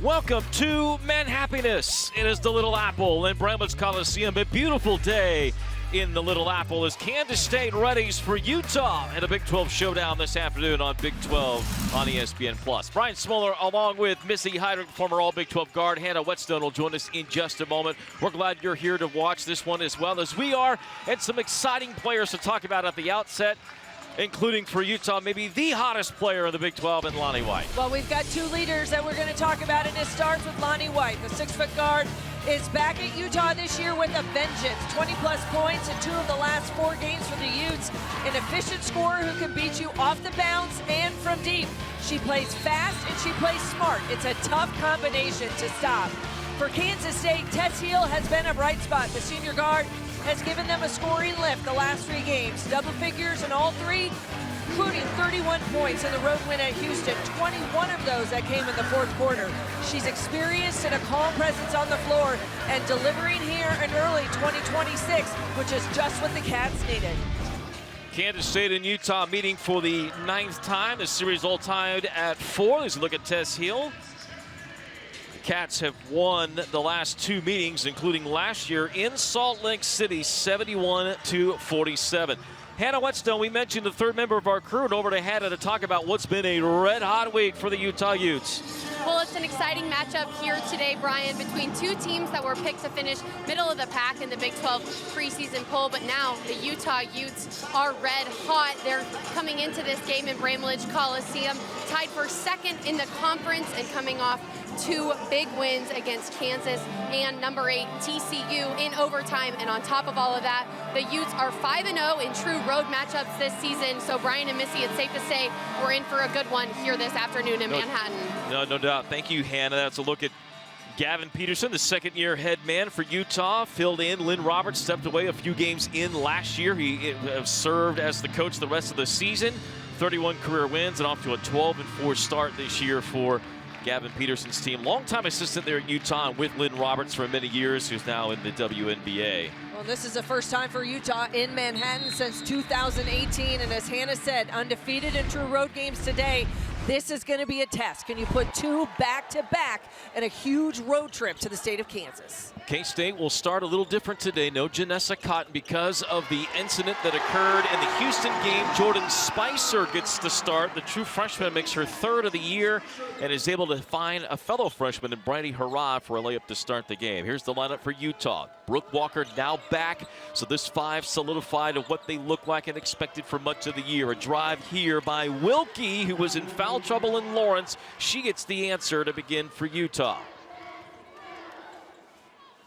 Welcome to Manhappiness. It is the Little Apple in Bramlage Coliseum. A beautiful day in the Little Apple as Kansas State readies for Utah in a Big 12 showdown this afternoon on Big 12 on ESPN+. Brian Smoller along with Missy Heidrich, former All-Big 12 guard. Hannah Whetstone will join us in just a moment. We're glad you're here to watch this one as well as we are, and some exciting players to talk about at the outset, including for Utah, maybe the hottest player in the Big 12 in Lonnie White. Well, we've got two leaders that we're going to talk about, and it starts with Lonnie White. The 6-foot guard is back at Utah this year with a vengeance. 20-plus points in 2 of the last 4 games for the Utes. An efficient scorer who can beat you off the bounce and from deep. She plays fast and she plays smart. It's a tough combination to stop. For Kansas State, Tess Heel has been a bright spot. The senior guard has given them a scoring lift the last 3 games. Double figures in all 3, including 31 points in the road win at Houston. 21 of those that came in the 4th quarter. She's experienced and a calm presence on the floor and delivering here in early 2026, which is just what the Cats needed. Kansas State and Utah meeting for the 9th time. The series all tied at 4. Let's look at Tess Heel. Cats have won the last 2 meetings, including last year in Salt Lake City, 71-47. Hannah Whetstone, we mentioned the 3rd member of our crew, and over to Hannah to talk about what's been a red-hot week for the Utah Utes. Well, it's an exciting matchup here today, Brian, between 2 teams that were picked to finish middle of the pack in the Big 12 preseason poll, but now the Utah Utes are red hot. They're coming into this game in Bramlage Coliseum, tied for 2nd in the conference and coming off 2 big wins against Kansas and number 8 TCU in overtime. And on top of all of that, the Utes are 5-0 in true road matchups this season. So Brian and Missy, it's safe to say we're in for a good one here this afternoon in Manhattan. No doubt. Thank you, Hannah. That's a look at Gavin Peterson, the 2nd-year head man for Utah, filled in. Lynn Roberts stepped away a few games in last year. He served as the coach the rest of the season. 31 career wins and off to a 12-4 start this year for Gavin Peterson's team. Longtime assistant there at Utah with Lynn Roberts for many years, who's now in the WNBA. Well, this is the first time for Utah in Manhattan since 2018, and as Hannah said, undefeated in true road games today. This is going to be a test. Can you put 2 back-to-back and a huge road trip to the state of Kansas? K-State will start a little different today. No Janessa Cotton because of the incident that occurred in the Houston game. Jordan Spicer gets the start. The true freshman makes her 3rd of the year and is able to find a fellow freshman in Brandy Harrah for a layup to start the game. Here's the lineup for Utah. Brooke Walker now back, so this 5 solidified of what they look like and expected for much of the year. A drive here by Wilkie, who was in foul trouble in Lawrence. She gets the answer to begin for Utah.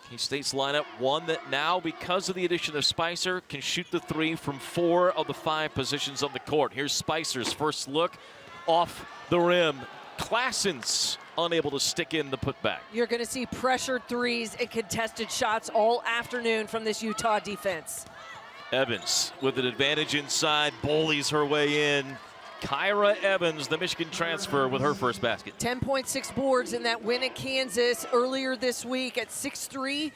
K-State's lineup, one that now, because of the addition of Spicer, can shoot the 3 from 4 of the 5 positions on the court. Here's Spicer's first look off the rim. Classens unable to stick in the putback. You're going to see pressured 3s and contested shots all afternoon from this Utah defense. Evans with an advantage inside, bullies her way in. Kyra Evans, the Michigan transfer, with her first basket. 10.6 boards in that win at Kansas earlier this week at 6'3".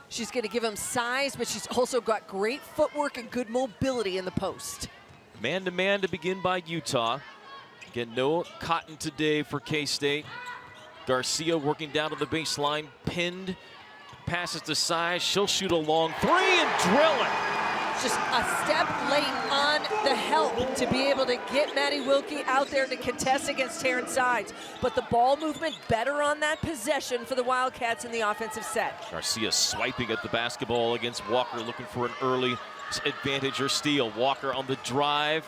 She's going to give him size, but she's also got great footwork and good mobility in the post. Man-to-man to begin by Utah. Again, no Cotton today for K-State. Garcia working down to the baseline, pinned, passes to size. She'll shoot a long 3 and drill it. Just a step late on the help to be able to get Maddie Wilkie out there to contest against Terrence Sides. But the ball movement better on that possession for the Wildcats in the offensive set. Garcia swiping at the basketball against Walker, looking for an early advantage or steal. Walker on the drive.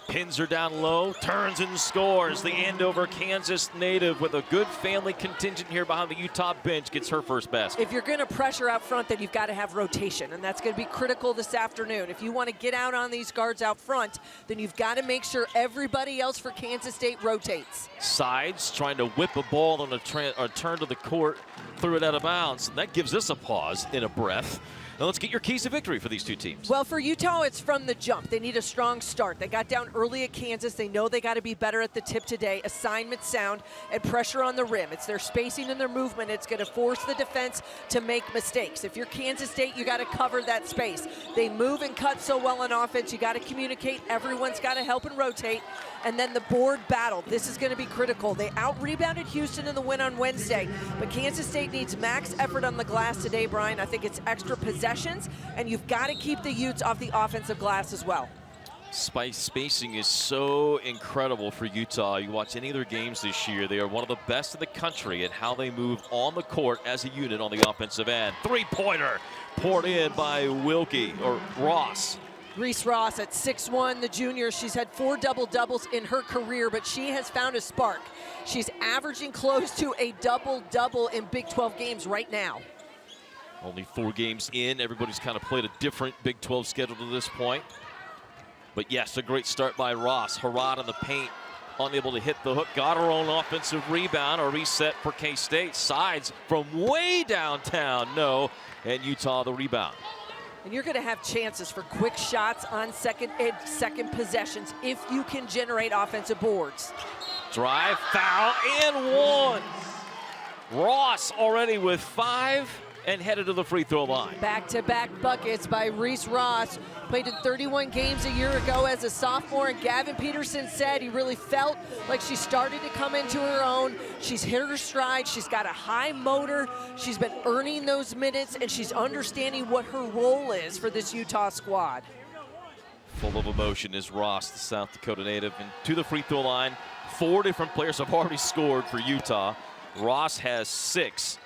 Pins her down low, turns and scores. The Andover, Kansas native with a good family contingent here behind the Utah bench gets her first basket. If you're going to pressure out front, then you've got to have rotation, and that's going to be critical this afternoon. If you want to get out on these guards out front, then you've got to make sure everybody else for Kansas State rotates. Sides trying to whip a ball on a turn to the court, threw it out of bounds. And that gives us a pause in a breath. Now let's get your keys to victory for these two teams. Well, for Utah, it's from the jump. They need a strong start. They got down early at Kansas. They know they got to be better at the tip today. Assignment sound and pressure on the rim. It's their spacing and their movement. It's going to force the defense to make mistakes. If you're Kansas State, you got to cover that space. They move and cut so well on offense. You got to communicate. Everyone's got to help and rotate. And then the board battle. This is going to be critical. They out-rebounded Houston in the win on Wednesday, but Kansas State needs max effort on the glass today, Brian. I think it's extra possessions, and you've got to keep the Utes off the offensive glass as well. Spacing is so incredible for Utah. You watch any of their games this year, they are one of the best in the country at how they move on the court as a unit on the offensive end. Three-pointer poured in by Ross. Reese Ross at 6'1", the junior. She's had 4 double-doubles in her career, but she has found a spark. She's averaging close to a double-double in Big 12 games right now. Only 4 games in. Everybody's kind of played a different Big 12 schedule to this point. But yes, a great start by Ross. Harrod in the paint, unable to hit the hook. Got her own offensive rebound. A reset for K-State. Sides from way downtown. No. And Utah the rebound. And you're going to have chances for quick shots on second possessions if you can generate offensive boards. Drive, foul, and 1. Ross already with 5 and headed to the free throw line. Back-to-back buckets by Reese Ross. Played in 31 games a year ago as a sophomore, and Gavin Peterson said he really felt like she started to come into her own. She's hit her stride. She's got a high motor. She's been earning those minutes, and she's understanding what her role is for this Utah squad. Full of emotion is Ross, the South Dakota native, and to the free throw line. 4 different players have already scored for Utah. Ross has 6.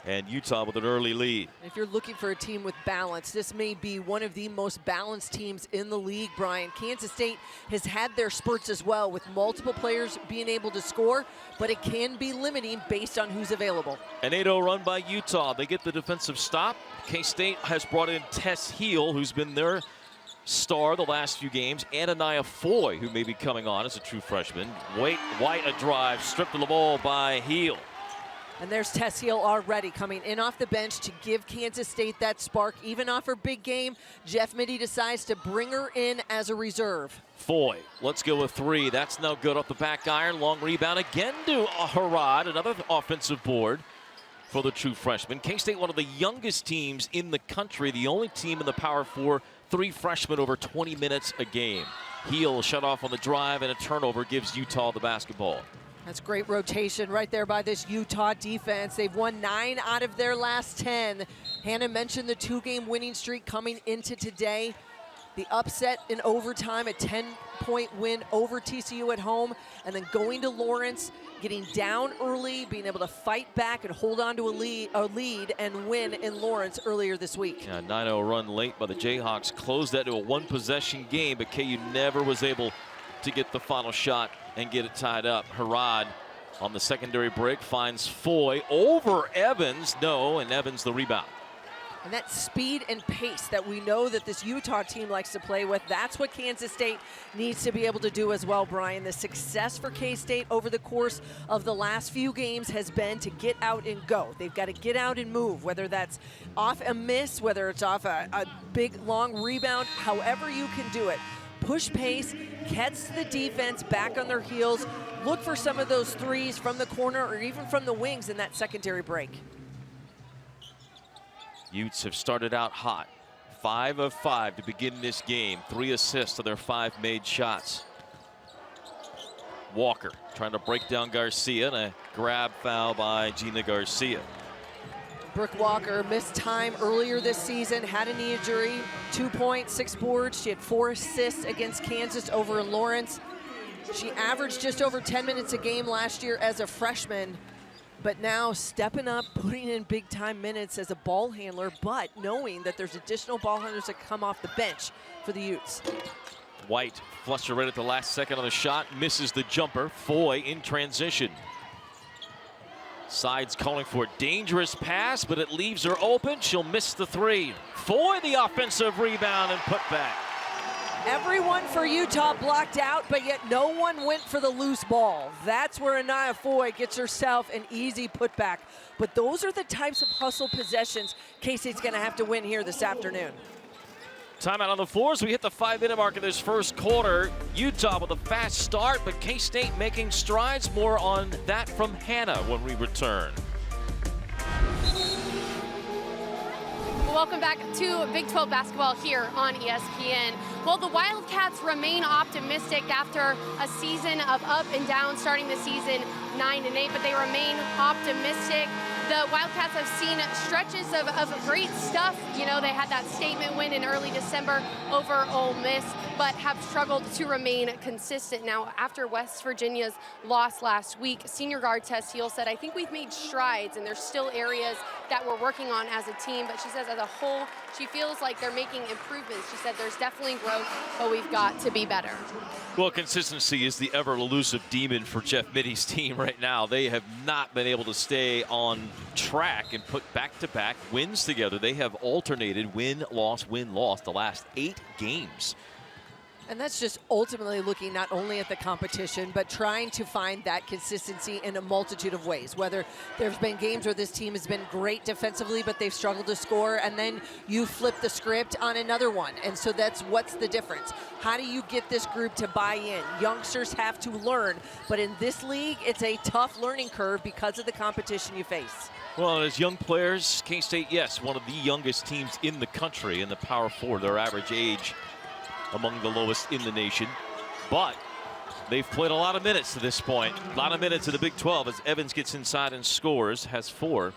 And Utah with an early lead. If you're looking for a team with balance, this may be one of the most balanced teams in the league, Brian. Kansas State has had their spurts as well, with multiple players being able to score, but it can be limiting based on who's available. An 8-0 run by Utah. They get the defensive stop. K-State has brought in Tess Heel, who's been their star the last few games, and Anaya Foy, who may be coming on as a true freshman. White a drive, stripped to the ball by Heel. And there's Tess Heel already coming in off the bench to give Kansas State that spark. Even off her big game, Jeff Mitty decides to bring her in as a reserve. Foy, let's go with 3. That's no good off the back iron. Long rebound again to Harrod, another offensive board for the true freshman. K-State, one of the youngest teams in the country, the only team in the Power 4, 3 freshmen over 20 minutes a game. Heel shut off on the drive, and a turnover gives Utah the basketball. That's great rotation right there by this Utah defense. They've won 9 out of their last 10. Hannah mentioned the 2-game winning streak coming into today. The upset in overtime, a 10-point win over TCU at home, and then going to Lawrence, getting down early, being able to fight back and hold on to a lead and win in Lawrence earlier this week. Yeah, 9-0 run late by the Jayhawks. Closed that to a 1-possession game, but KU never was able to get the final shot and get it tied up. Harrod on the secondary break finds Foy over Evans. No, and Evans the rebound. And that speed and pace that we know that this Utah team likes to play with, that's what Kansas State needs to be able to do as well, Brian. The success for K-State over the course of the last few games has been to get out and go. They've got to get out and move, whether that's off a miss, whether it's off a big, long rebound, however you can do it. Push pace, catch the defense back on their heels, look for some of those threes from the corner or even from the wings in that secondary break. Utes have started out hot. 5 of 5 to begin this game. 3 assists to their 5 made shots. Walker trying to break down Garcia, and a grab foul by Gina Garcia. Brooke Walker missed time earlier this season, had a knee injury, 2 points, 6 boards. She had 4 assists against Kansas over in Lawrence. She averaged just over 10 minutes a game last year as a freshman, but now stepping up, putting in big time minutes as a ball handler, but knowing that there's additional ball handlers that come off the bench for the Utes. White flushed her right at the last second on the shot, misses the jumper. Foy in transition. Sides calling for a dangerous pass, but it leaves her open. She'll miss the 3. Foy the offensive rebound and put back. Everyone for Utah blocked out, but yet no one went for the loose ball. That's where Anaya Foy gets herself an easy putback. But those are the types of hustle possessions K-State's going to have to win here this afternoon. Timeout on the floor as we hit the 5-minute mark of this first quarter. Utah with a fast start, but K-State making strides. More on that from Hannah when we return. Welcome back to Big 12 basketball here on ESPN. Well, the Wildcats remain optimistic after a season of up and down, starting the season 9-8, but they remain optimistic. The Wildcats have seen stretches of great stuff. You know, they had that statement win in early December over Ole Miss, but have struggled to remain consistent. Now, after West Virginia's loss last week, senior guard Tess Heel said, I think we've made strides, and there's still areas that we're working on as a team, but she says as a whole, she feels like they're making improvements. She said there's definitely growth, but we've got to be better. Well, consistency is the ever-elusive demon for Jeff Mitty's team right now. They have not been able to stay on track and put back-to-back wins together. They have alternated win-loss the last 8 games. And that's just ultimately looking not only at the competition, but trying to find that consistency in a multitude of ways. Whether there's been games where this team has been great defensively, but they've struggled to score, and then you flip the script on another one. And so that's what's the difference. How do you get this group to buy in? Youngsters have to learn, but in this league, it's a tough learning curve because of the competition you face. Well, as young players, K-State, yes, one of the youngest teams in the country in the Power 4. Their average age among the lowest in the nation, but they've played a lot of minutes to this point. A lot of minutes in the Big 12 as Evans gets inside and scores, has 4.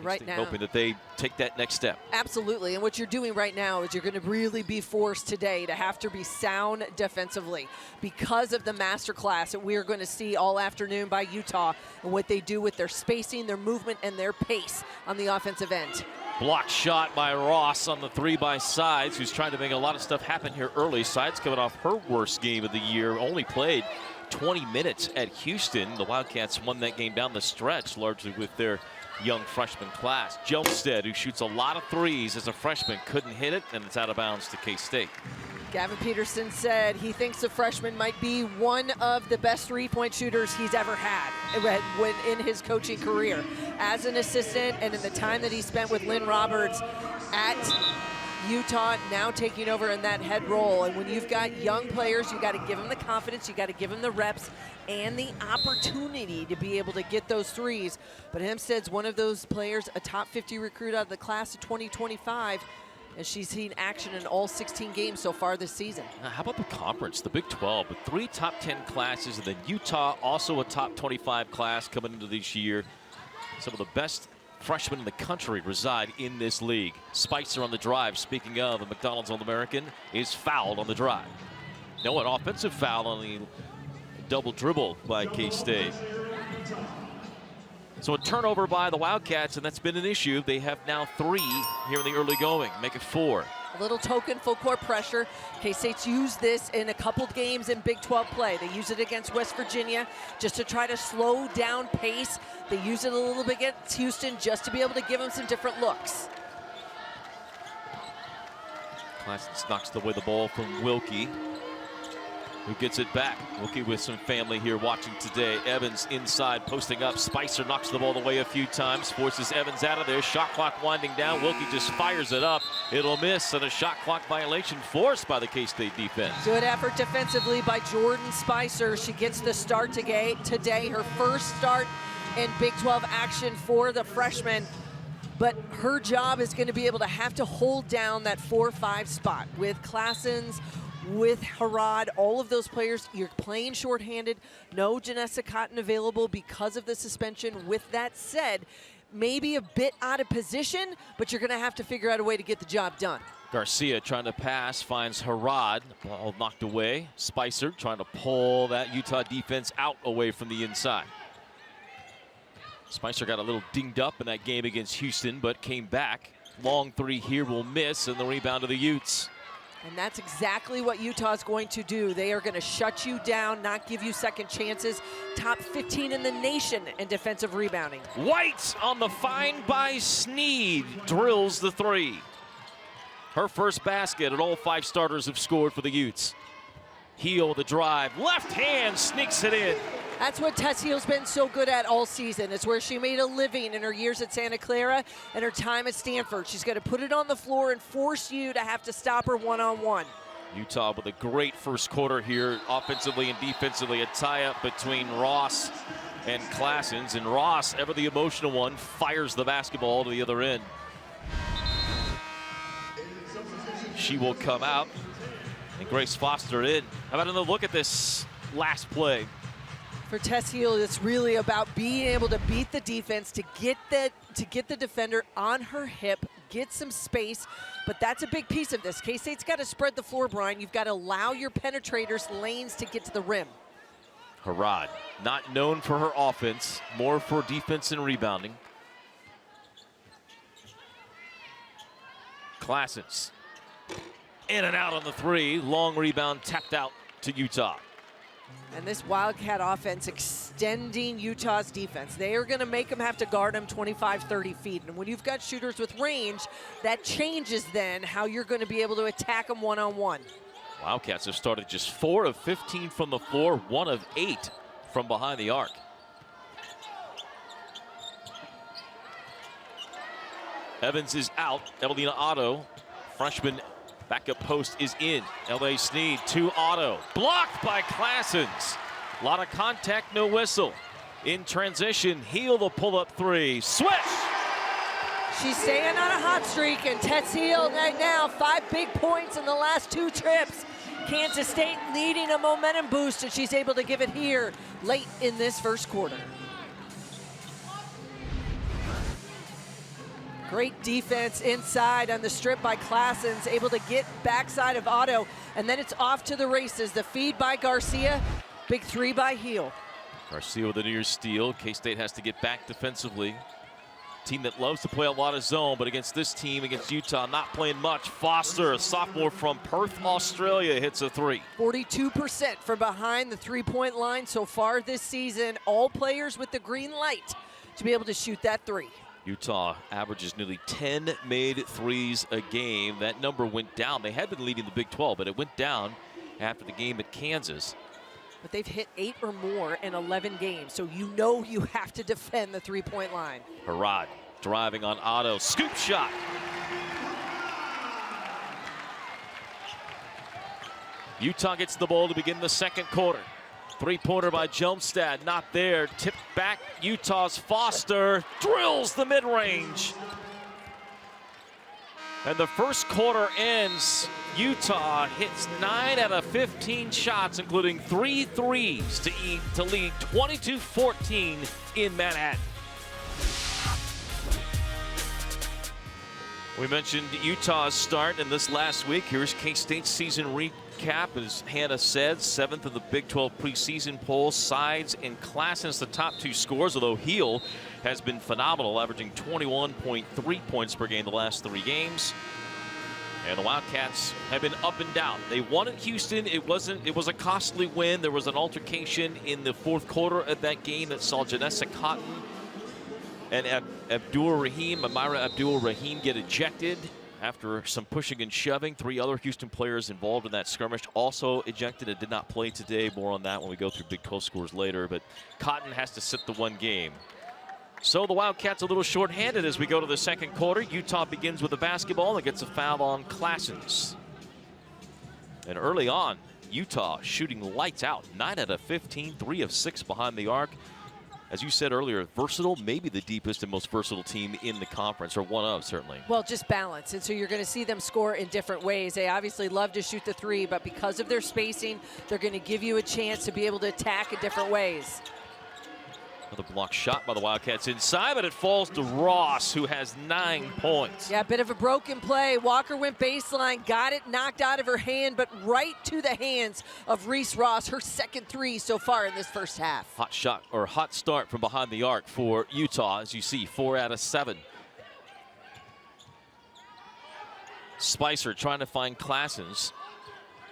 Right now, hoping that they take that next step. Absolutely, and what you're doing right now is you're going to really be forced today to have to be sound defensively because of the masterclass that we are going to see all afternoon by Utah and what they do with their spacing, their movement, and their pace on the offensive end. Blocked shot by Ross on the 3 by Sides, who's trying to make a lot of stuff happen here early. Sides coming off her worst game of the year, only played 20 minutes at Houston. The Wildcats won that game down the stretch, largely with their young freshman class. Jomstead, who shoots a lot of threes as a freshman, couldn't hit it, and it's out of bounds to K-State. Gavin Peterson said he thinks the freshman might be one of the best three-point shooters he's ever had in his coaching career. As an assistant and in the time that he spent with Lynn Roberts at Utah, now taking over in that head role. And when you've got young players, you got to give them the confidence, you got to give them the reps and the opportunity to be able to get those threes. But Hempstead's one of those players, a top 50 recruit out of the class of 2025. And she's seen action in all 16 games so far this season. How about the conference, the Big 12, with 3 top 10 classes, and then Utah, also a top 25 class coming into this year. Some of the best freshmen in the country reside in this league. Spicer on the drive, speaking of a McDonald's All-American, is fouled on the drive. No, an offensive foul on the double dribble by K-State. So a turnover by the Wildcats, and that's been an issue. They have now 3 here in the early going, make it 4. A little token full court pressure. K-State's used this in a couple games in Big 12 play. They use it against West Virginia just to try to slow down pace. They use it a little bit against Houston just to be able to give them some different looks. Classens knocks away the ball from Wilkie, who gets it back. Wilkie with some family here watching today. Evans inside, posting up. Spicer knocks the ball away a few times, forces Evans out of there. Shot clock winding down. Wilkie just fires it up. It'll miss, and a shot clock violation forced by the K-State defense. Good effort defensively by Jordan Spicer. She gets the start today, her first start in Big 12 action for the freshman. But her job is going to be able to have to hold down that 4-5 spot with Classens, with Harad, all of those players. You're playing shorthanded. No Janessa Cotton available because of the suspension. With that said, maybe a bit out of position, but you're going to have to figure out a way to get the job done. Garcia trying to pass, finds Harad. Ball knocked away. Spicer trying to pull that Utah defense out away from the inside. Spicer got a little dinged up in that game against Houston, but came back. Long 3 here will miss, and the rebound to the Utes. And that's exactly what Utah's going to do. They are going to shut you down, not give you second chances. Top 15 in the nation in defensive rebounding. White on the find by Sneed, drills the 3. Her first basket, and all 5 starters have scored for the Utes. Heel the drive, left hand sneaks it in. That's what Tess Heel's been so good at all season. It's where she made a living in her years at Santa Clara and her time at Stanford. She's going to put it on the floor and force you to have to stop her one-on-one. Utah with a great first quarter here, offensively and defensively. A tie-up between Ross and Classens, and Ross, ever the emotional one, fires the basketball to the other end. She will come out, and Grace Foster in. How about another look at this last play? For Tess Heel, it's really about being able to beat the defense, to get the defender on her hip, get some space. But that's a big piece of this. K-State's got to spread the floor, Brian. You've got to allow your penetrators lanes to get to the rim. Harrod, not known for her offense, more for defense and rebounding. Classens, in and out on the 3. Long rebound tapped out to Utah. And this Wildcat offense extending Utah's defense. They are going to make them have to guard them 25, 30 feet. And when you've got shooters with range, that changes then how you're going to be able to attack them one-on-one. Wildcats have started just 4 of 15 from the floor, 1 of 8 from behind the arc. Evans is out. Evelina Otto, freshman backup post, is in. L.A. Sneed to Otto. Blocked by Classens. A lot of contact, no whistle. In transition, Heel the pull-up 3. Switch! She's staying on a hot streak, and Tess Heel right now, 5 big points in the last 2 trips. Kansas State needing a momentum boost, and she's able to give it here late in this first quarter. Great defense inside on the strip by Classens, able to get backside of Otto, and then it's off to the races. The feed by Garcia, big 3 by Heel. Garcia with a near steal. K-State has to get back defensively. Team that loves to play a lot of zone, but against this team, against Utah, not playing much. Foster, a sophomore from Perth, Australia, hits a 3. 42% from behind the 3-point line so far this season. All players with the green light to be able to shoot that 3. Utah averages nearly 10 made threes a game. That number went down. They had been leading the Big 12, but it went down after the game at Kansas. But they've hit 8 or more in 11 games, so you know you have to defend the 3-point line. Harrod driving on Otto. Scoop shot. Utah gets the ball to begin the second quarter. 3-pointer by Jomstad, not there. Tipped back, Utah's Foster drills the mid-range. And the first quarter ends. Utah hits 9 out of 15 shots, including 3 threes to lead 22-14 in Manhattan. We mentioned Utah's start in this last week. Here's K-State's season recap. As Hannah said, 7th in the Big 12 preseason poll. Sides and Classens the top 2 scores, although Heel has been phenomenal, averaging 21.3 points per game the last 3 games. And the Wildcats have been up and down. They won at Houston. It was a costly win. There was an altercation in the 4th quarter of that game that saw Janessa Cotton and Amira Abdul-Rahim get ejected after some pushing and shoving. 3 other Houston players involved in that skirmish also ejected and did not play today. More on that when we go through Big 12 scores later. But Cotton has to sit the 1 game. So the Wildcats a little short-handed as we go to the second quarter. Utah begins with the basketball and gets a foul on Classens. And early on, Utah shooting lights out. 9 out of 15, 3 of 6 behind the arc. As you said earlier, versatile, maybe the deepest and most versatile team in the conference, or one of, certainly. Well, just balance, and so you're going to see them score in different ways. They obviously love to shoot the 3, but because of their spacing, they're going to give you a chance to be able to attack in different ways. Another block shot by the Wildcats inside, but it falls to Ross, who has 9 points. Yeah, a bit of a broken play. Walker went baseline, got it knocked out of her hand, but right to the hands of Reese Ross, her second 3 so far in this first half. Hot shot, or hot start from behind the arc for Utah, as you see, 4 out of 7. Spicer trying to find Classens.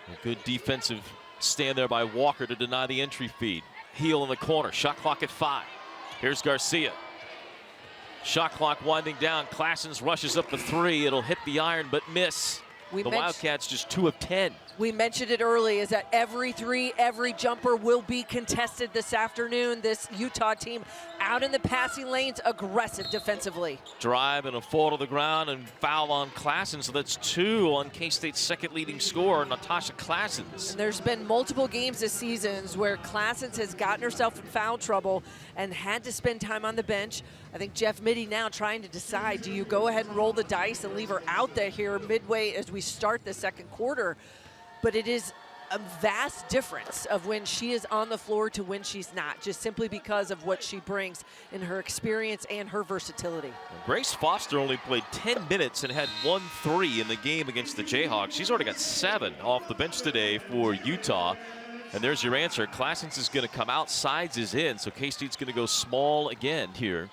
A good defensive stand there by Walker to deny the entry feed. Heel in the corner, shot clock at 5. Here's Garcia. Shot clock winding down. Classens rushes up the 3. It'll hit the iron but miss. The Wildcats just 2 of 10. We mentioned it early, is that every three, every jumper will be contested this afternoon. This Utah team out in the passing lanes, aggressive defensively. Drive and a fall to the ground and foul on Klassen, so that's 2 on K-State's second leading scorer, Natasha Klassens. And there's been multiple games this season where Klassens has gotten herself in foul trouble and had to spend time on the bench. I think Jeff Mittie now trying to decide, do you go ahead and roll the dice and leave her out there here midway as we start the second quarter? But it is a vast difference of when she is on the floor to when she's not, just simply because of what she brings in her experience and her versatility. Grace Foster only played 10 minutes and had 1 3 in the game against the Jayhawks. She's already got 7 off the bench today for Utah. And there's your answer. Klassens is going to come out, Sides is in, so K-State's going to go small again here,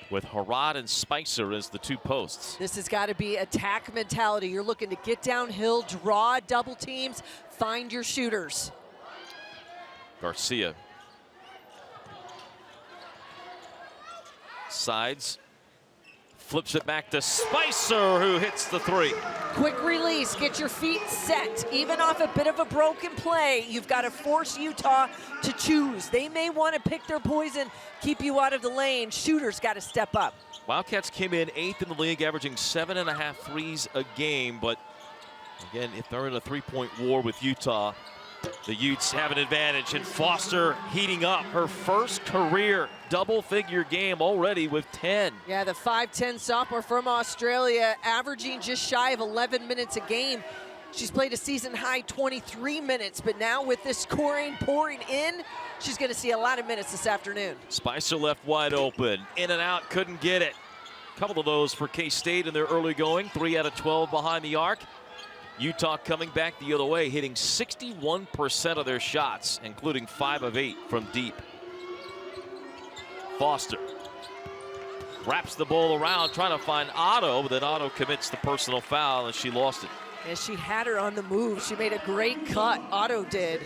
with Harad and Spicer as the 2 posts. This has got to be attack mentality. You're looking to get downhill, draw double teams, find your shooters. Garcia. Sides. Flips it back to Spicer, who hits the 3. Quick release, get your feet set. Even off a bit of a broken play, you've got to force Utah to choose. They may want to pick their poison, keep you out of the lane. Shooters got to step up. Wildcats came in 8th in the league, averaging 7.5 threes a game. But again, if they're in a 3-point war with Utah, the Utes have an advantage. And Foster heating up, her first career double-figure game already with 10. Yeah, the 5'10" sophomore from Australia, averaging just shy of 11 minutes a game. She's played a season-high 23 minutes, but now with this scoring pouring in, she's going to see a lot of minutes this afternoon. Spicer left wide open, in and out, couldn't get it. A couple of those for K-State in their early going, 3 out of 12 behind the arc. Utah coming back the other way, hitting 61% of their shots, including 5 of 8 from deep. Foster wraps the ball around, trying to find Otto, but then Otto commits the personal foul, and she lost it. And she had her on the move. She made a great cut, Otto did.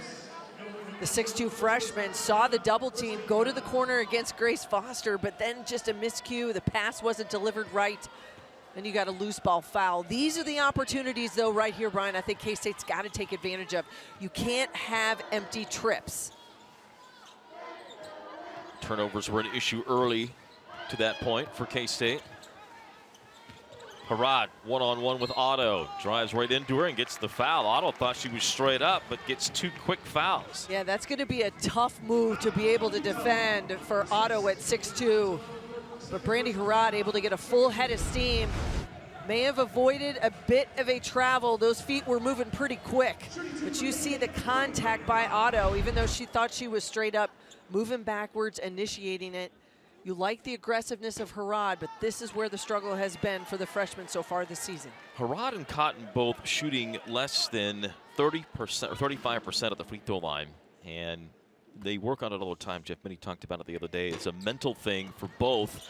The 6'2" freshman saw the double team go to the corner against Grace Foster, but then just a miscue. The pass wasn't delivered right, and you got a loose ball foul. These are the opportunities, though, right here, Brian, I think K-State's got to take advantage of. You can't have empty trips. Turnovers were an issue early to that point for K-State. Harad one-on-one with Otto, drives right into her and gets the foul. Otto thought she was straight up, but gets 2 quick fouls. Yeah, that's going to be a tough move to be able to defend for Otto at 6'2". But Brandy Harad able to get a full head of steam. May have avoided a bit of a travel. Those feet were moving pretty quick. But you see the contact by Otto, even though she thought she was straight up, moving backwards, initiating it. You like the aggressiveness of Harad, but this is where the struggle has been for the freshman so far this season. Harad and Cotton both shooting less than 30% or 35% at the free throw line. And they work on it all the time. Jeff Mittie talked about it the other day. It's a mental thing for both.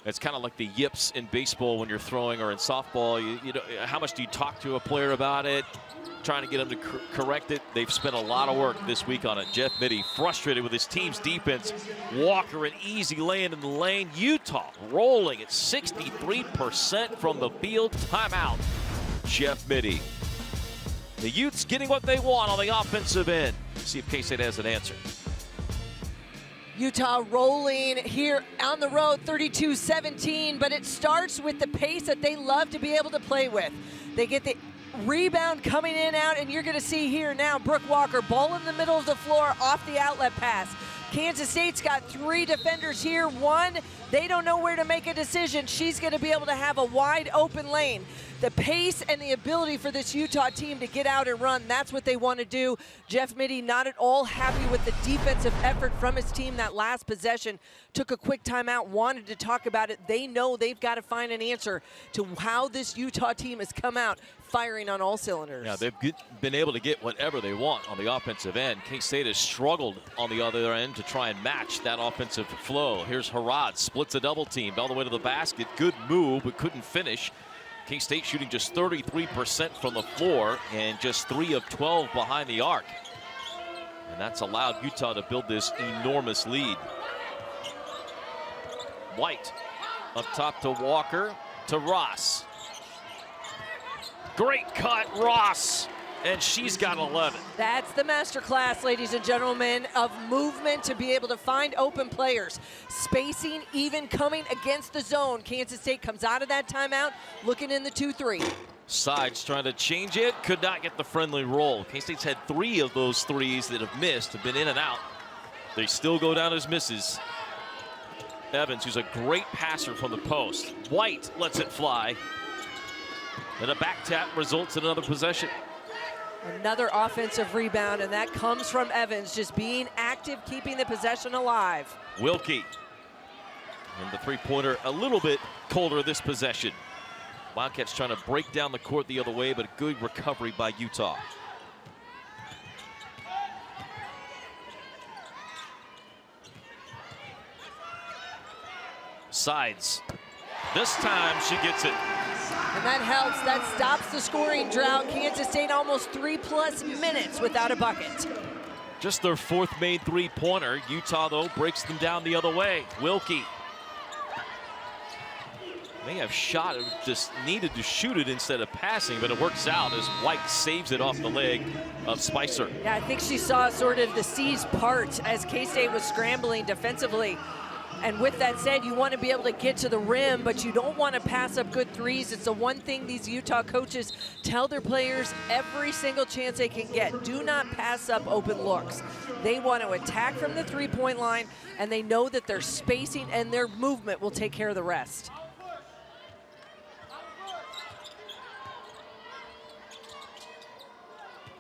It's kind of like the yips in baseball when you're throwing, or in softball. You know, how much do you talk to a player about it, trying to get them to correct it? They've spent a lot of work this week on it. Jeff Mittie frustrated with his team's defense. Walker an easy lay-in in the lane. Utah rolling at 63% from the field. Timeout, Jeff Mittie. The Utes getting what they want on the offensive end. See if K-State has an answer. Utah rolling here on the road, 32-17, but it starts with the pace that they love to be able to play with. They get the rebound coming in out, and you're going to see here now Brooke Walker, ball in the middle of the floor off the outlet pass. Kansas State's got 3 defenders here. One, they don't know where to make a decision. She's going to be able to have a wide open lane. The pace and the ability for this Utah team to get out and run, that's what they want to do. Jeff Mittie not at all happy with the defensive effort from his team that last possession. Took a quick timeout, wanted to talk about it. They know they've got to find an answer to how this Utah team has come out firing on all cylinders. Yeah, they've been able to get whatever they want on the offensive end. K-State has struggled on the other end to try and match that offensive flow. Here's Harad, splits a double team, all the way to the basket. Good move, but couldn't finish. K-State shooting just 33% from the floor and just 3 of 12 behind the arc. And that's allowed Utah to build this enormous lead. White up top to Walker, to Ross. Great cut, Ross. And she's got 11. That's the masterclass, ladies and gentlemen, of movement to be able to find open players. Spacing, even coming against the zone. Kansas State comes out of that timeout, looking in the 2-3. Sides trying to change it, could not get the friendly roll. K-State's had 3 of those threes that have missed, have been in and out. They still go down as misses. Evans, who's a great passer from the post. White lets it fly. And a back tap results in another possession. Another offensive rebound, and that comes from Evans, just being active, keeping the possession alive. Wilkie. And the three-pointer a little bit colder this possession. Wildcats trying to break down the court the other way, but a good recovery by Utah. Sides. This time she gets it. And that helps. That stops the scoring drought. Kansas State almost 3+ minutes without a bucket. Just their 4th made three-pointer. Utah, though, breaks them down the other way. Wilkie. May have shot it, just needed to shoot it instead of passing, but it works out as White saves it off the leg of Spicer. Yeah, I think she saw sort of the seas part as K-State was scrambling defensively. And with that said, you want to be able to get to the rim, but you don't want to pass up good threes. It's the one thing these Utah coaches tell their players every single chance they can get. Do not pass up open looks. They want to attack from the three-point line, and they know that their spacing and their movement will take care of the rest.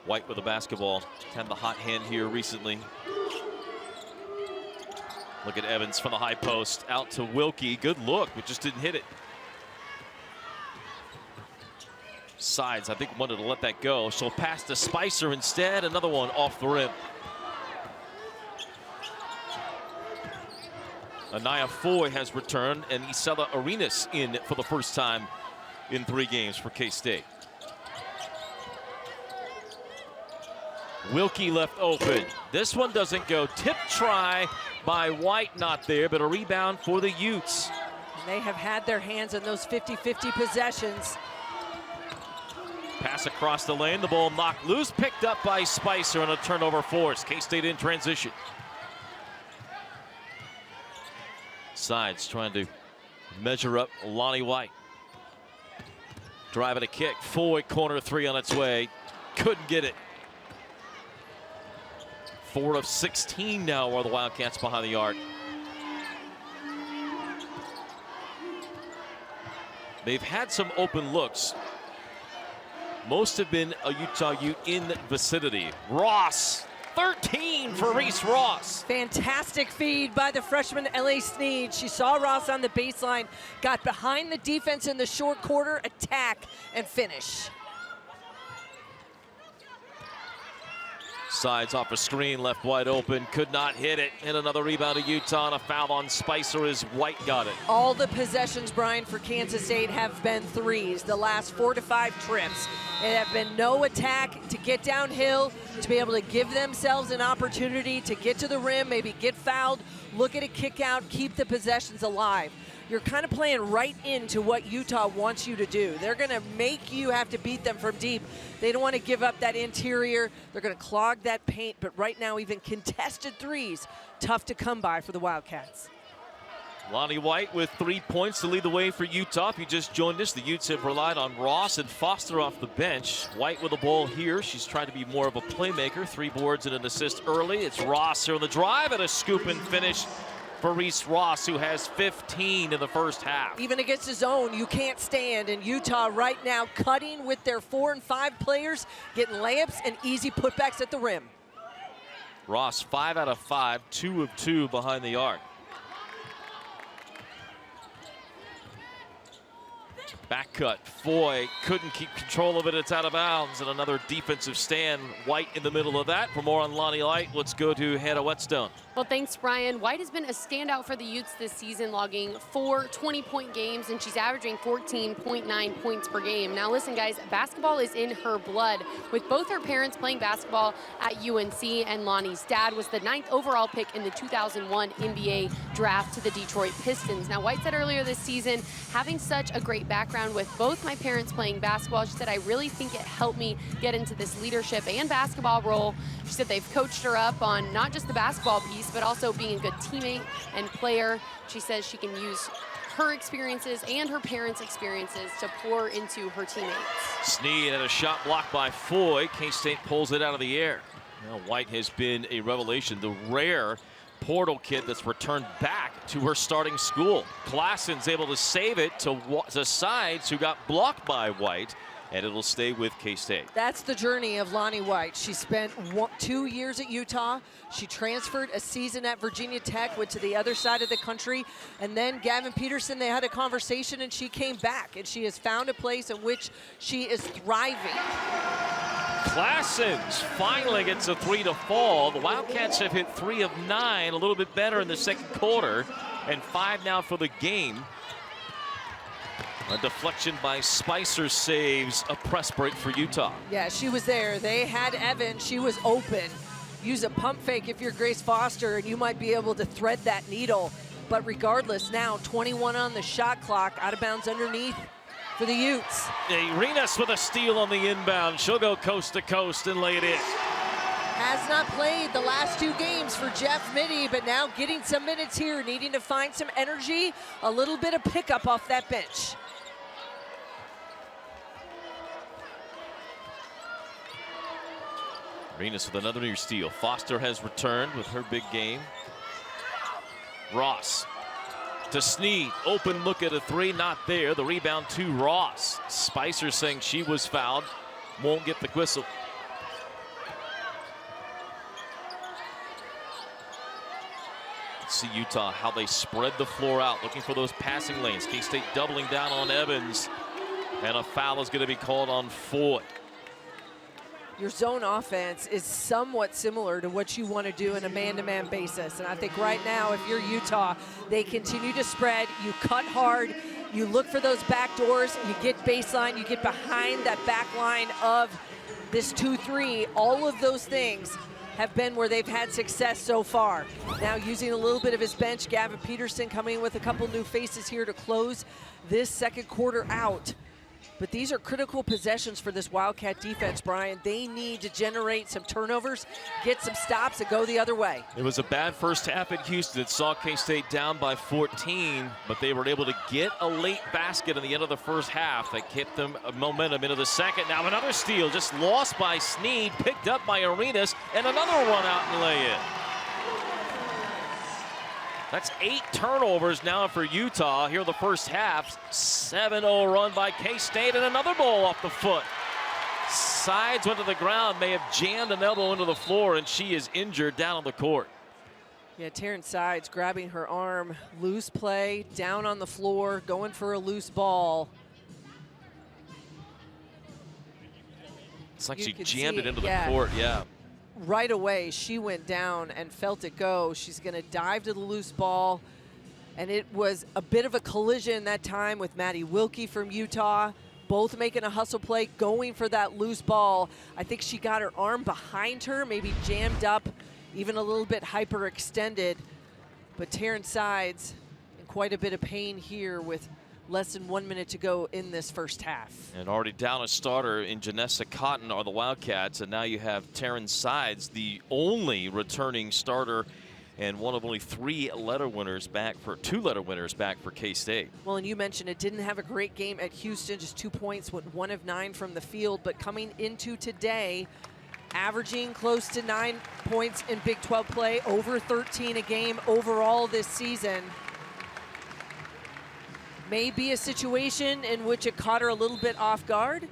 White with the basketball. Had the hot hand here recently. Look at Evans from the high post, out to Wilkie. Good look, but just didn't hit it. Sides, I think, wanted to let that go. She'll pass to Spicer instead. Another one off the rim. Anaya Foy has returned, and Isela Arenas in for the first time in 3 games for K-State. Wilkie left open. This one doesn't go. Tip try by White, not there, but a rebound for the Utes. And they have had their hands on those 50-50 possessions. Pass across the lane, the ball knocked loose, picked up by Spicer on a turnover force. K-State in transition. Sides trying to measure up Lonnie White. Driving a kick, Foy corner 3 on its way. Couldn't get it. 4 of 16 now are the Wildcats behind the arc. They've had some open looks. Most have been a Utah Ute in the vicinity. Ross, 13 for Reese Ross. Fantastic feed by the freshman L.A. Sneed. She saw Ross on the baseline, got behind the defense in the short quarter, attack, and finish. Sides off a screen, left wide open, could not hit it. And another rebound to Utah, and a foul on Spicer as White got it. All the possessions, Brian, for Kansas State have been threes the last 4 to 5 trips. It have been no attack to get downhill, to be able to give themselves an opportunity to get to the rim, maybe get fouled, look at a kick out, keep the possessions alive. You're kind of playing right into what Utah wants you to do. They're going to make you have to beat them from deep. They don't want to give up that interior. They're going to clog that paint, but right now even contested threes, tough to come by for the Wildcats. Lonnie White with 3 points to lead the way for Utah. If you just joined us, the Utes have relied on Ross and Foster off the bench. White with the ball here. She's trying to be more of a playmaker. 3 boards and an assist early. It's Ross here on the drive and a scoop and finish for Reese Ross, who has 15 in the first half. Even against his own, you can't stand. And Utah right now cutting with their 4 and 5 players, getting layups and easy putbacks at the rim. Ross 5 out of 5, 2 of 2 behind the arc. Back cut, Foy couldn't keep control of it, it's out of bounds, and another defensive stand. White in the middle of that. For more on Lonnie White, let's go to Hannah Whetstone. Well, thanks, Brian. White has been a standout for the Utes this season, logging 4 20-point games, and she's averaging 14.9 points per game. Now, listen, guys, basketball is in her blood. With both her parents playing basketball at UNC, and Lonnie's dad was the 9th overall pick in the 2001 NBA draft to the Detroit Pistons. Now, White said earlier this season, having such a great background with with both my parents playing basketball. She said, I really think it helped me get into this leadership and basketball role. She said they've coached her up on not just the basketball piece, but also being a good teammate and player. She says she can use her experiences and her parents' experiences to pour into her teammates. Snead had a shot blocked by Foy. K-State pulls it out of the air. Now White has been a revelation, the rare portal kid that's returned back to her starting school. Klassen's able to save it to Sides, who got blocked by White, and it'll stay with K-State. That's the journey of Lonnie White. She spent 2 years at Utah. She transferred a season at Virginia Tech, went to the other side of the country, and then Gavin Peterson, they had a conversation, and she came back, and she has found a place in which she is thriving. Klassens finally gets a 3 to fall. The Wildcats have hit 3 of 9, a little bit better in the second quarter, and 5 now for the game. A deflection by Spicer saves a press break for Utah. Yeah, she was there. They had Evan. She was open. Use a pump fake if you're Grace Foster, and you might be able to thread that needle. But regardless, now 21 on the shot clock, out of bounds underneath for the Utes. Arenas with a steal on the inbound. She'll go coast to coast and lay it in. Has not played the last 2 games for Jeff Mitty, but now getting some minutes here, needing to find some energy, a little bit of pickup off that bench. Arenas with another near steal. Foster has returned with her big game. Ross to Snead. Open look at a 3, not there. The rebound to Ross. Spicer saying she was fouled. Won't get the whistle. Let's see Utah, how they spread the floor out, looking for those passing lanes. K-State doubling down on Evans. And a foul is going to be called on Foy. Your zone offense is somewhat similar to what you want to do in a man-to-man basis. And I think right now, if you're Utah, they continue to spread. You cut hard. You look for those back doors. You get baseline. You get behind that back line of this 2-3. All of those things have been where they've had success so far. Now using a little bit of his bench, Gavin Peterson coming in with a couple new faces here to close this second quarter out. But these are critical possessions for this Wildcat defense, Brian. They need to generate some turnovers, get some stops, and go the other way. It was a bad first half at Houston. It saw K-State down by 14, but they were able to get a late basket in the end of the first half that kept them momentum into the second. Now another steal, just lost by Snead, picked up by Arenas, and another run out and lay in. That's 8 turnovers now for Utah here in the first half. 7-0 run by K-State, and another ball off the foot. Sides went to the ground, may have jammed an elbow into the floor, and she is injured down on the court. Yeah, Terrence Sides grabbing her arm, loose play, down on the floor, going for a loose ball. It's like she jammed it into the court, yeah. Right away, she went down and felt it go. She's going to dive to the loose ball. And it was a bit of a collision that time with Maddie Wilkie from Utah. Both making a hustle play, going for that loose ball. I think she got her arm behind her, maybe jammed up, even a little bit hyperextended. But Terrence Sides in quite a bit of pain here with less than 1 minute to go in this first half. And already down a starter in Janessa Cotton are the Wildcats, and now you have Terrence Sides, the only returning starter and one of only 2 letter winners back for K-State. Well, and you mentioned it didn't have a great game at Houston, just 2 points, went 1 of 9 from the field, but coming into today, averaging close to 9 points in Big 12 play, over 13 a game overall this season. May be a situation in which it caught her a little bit off guard.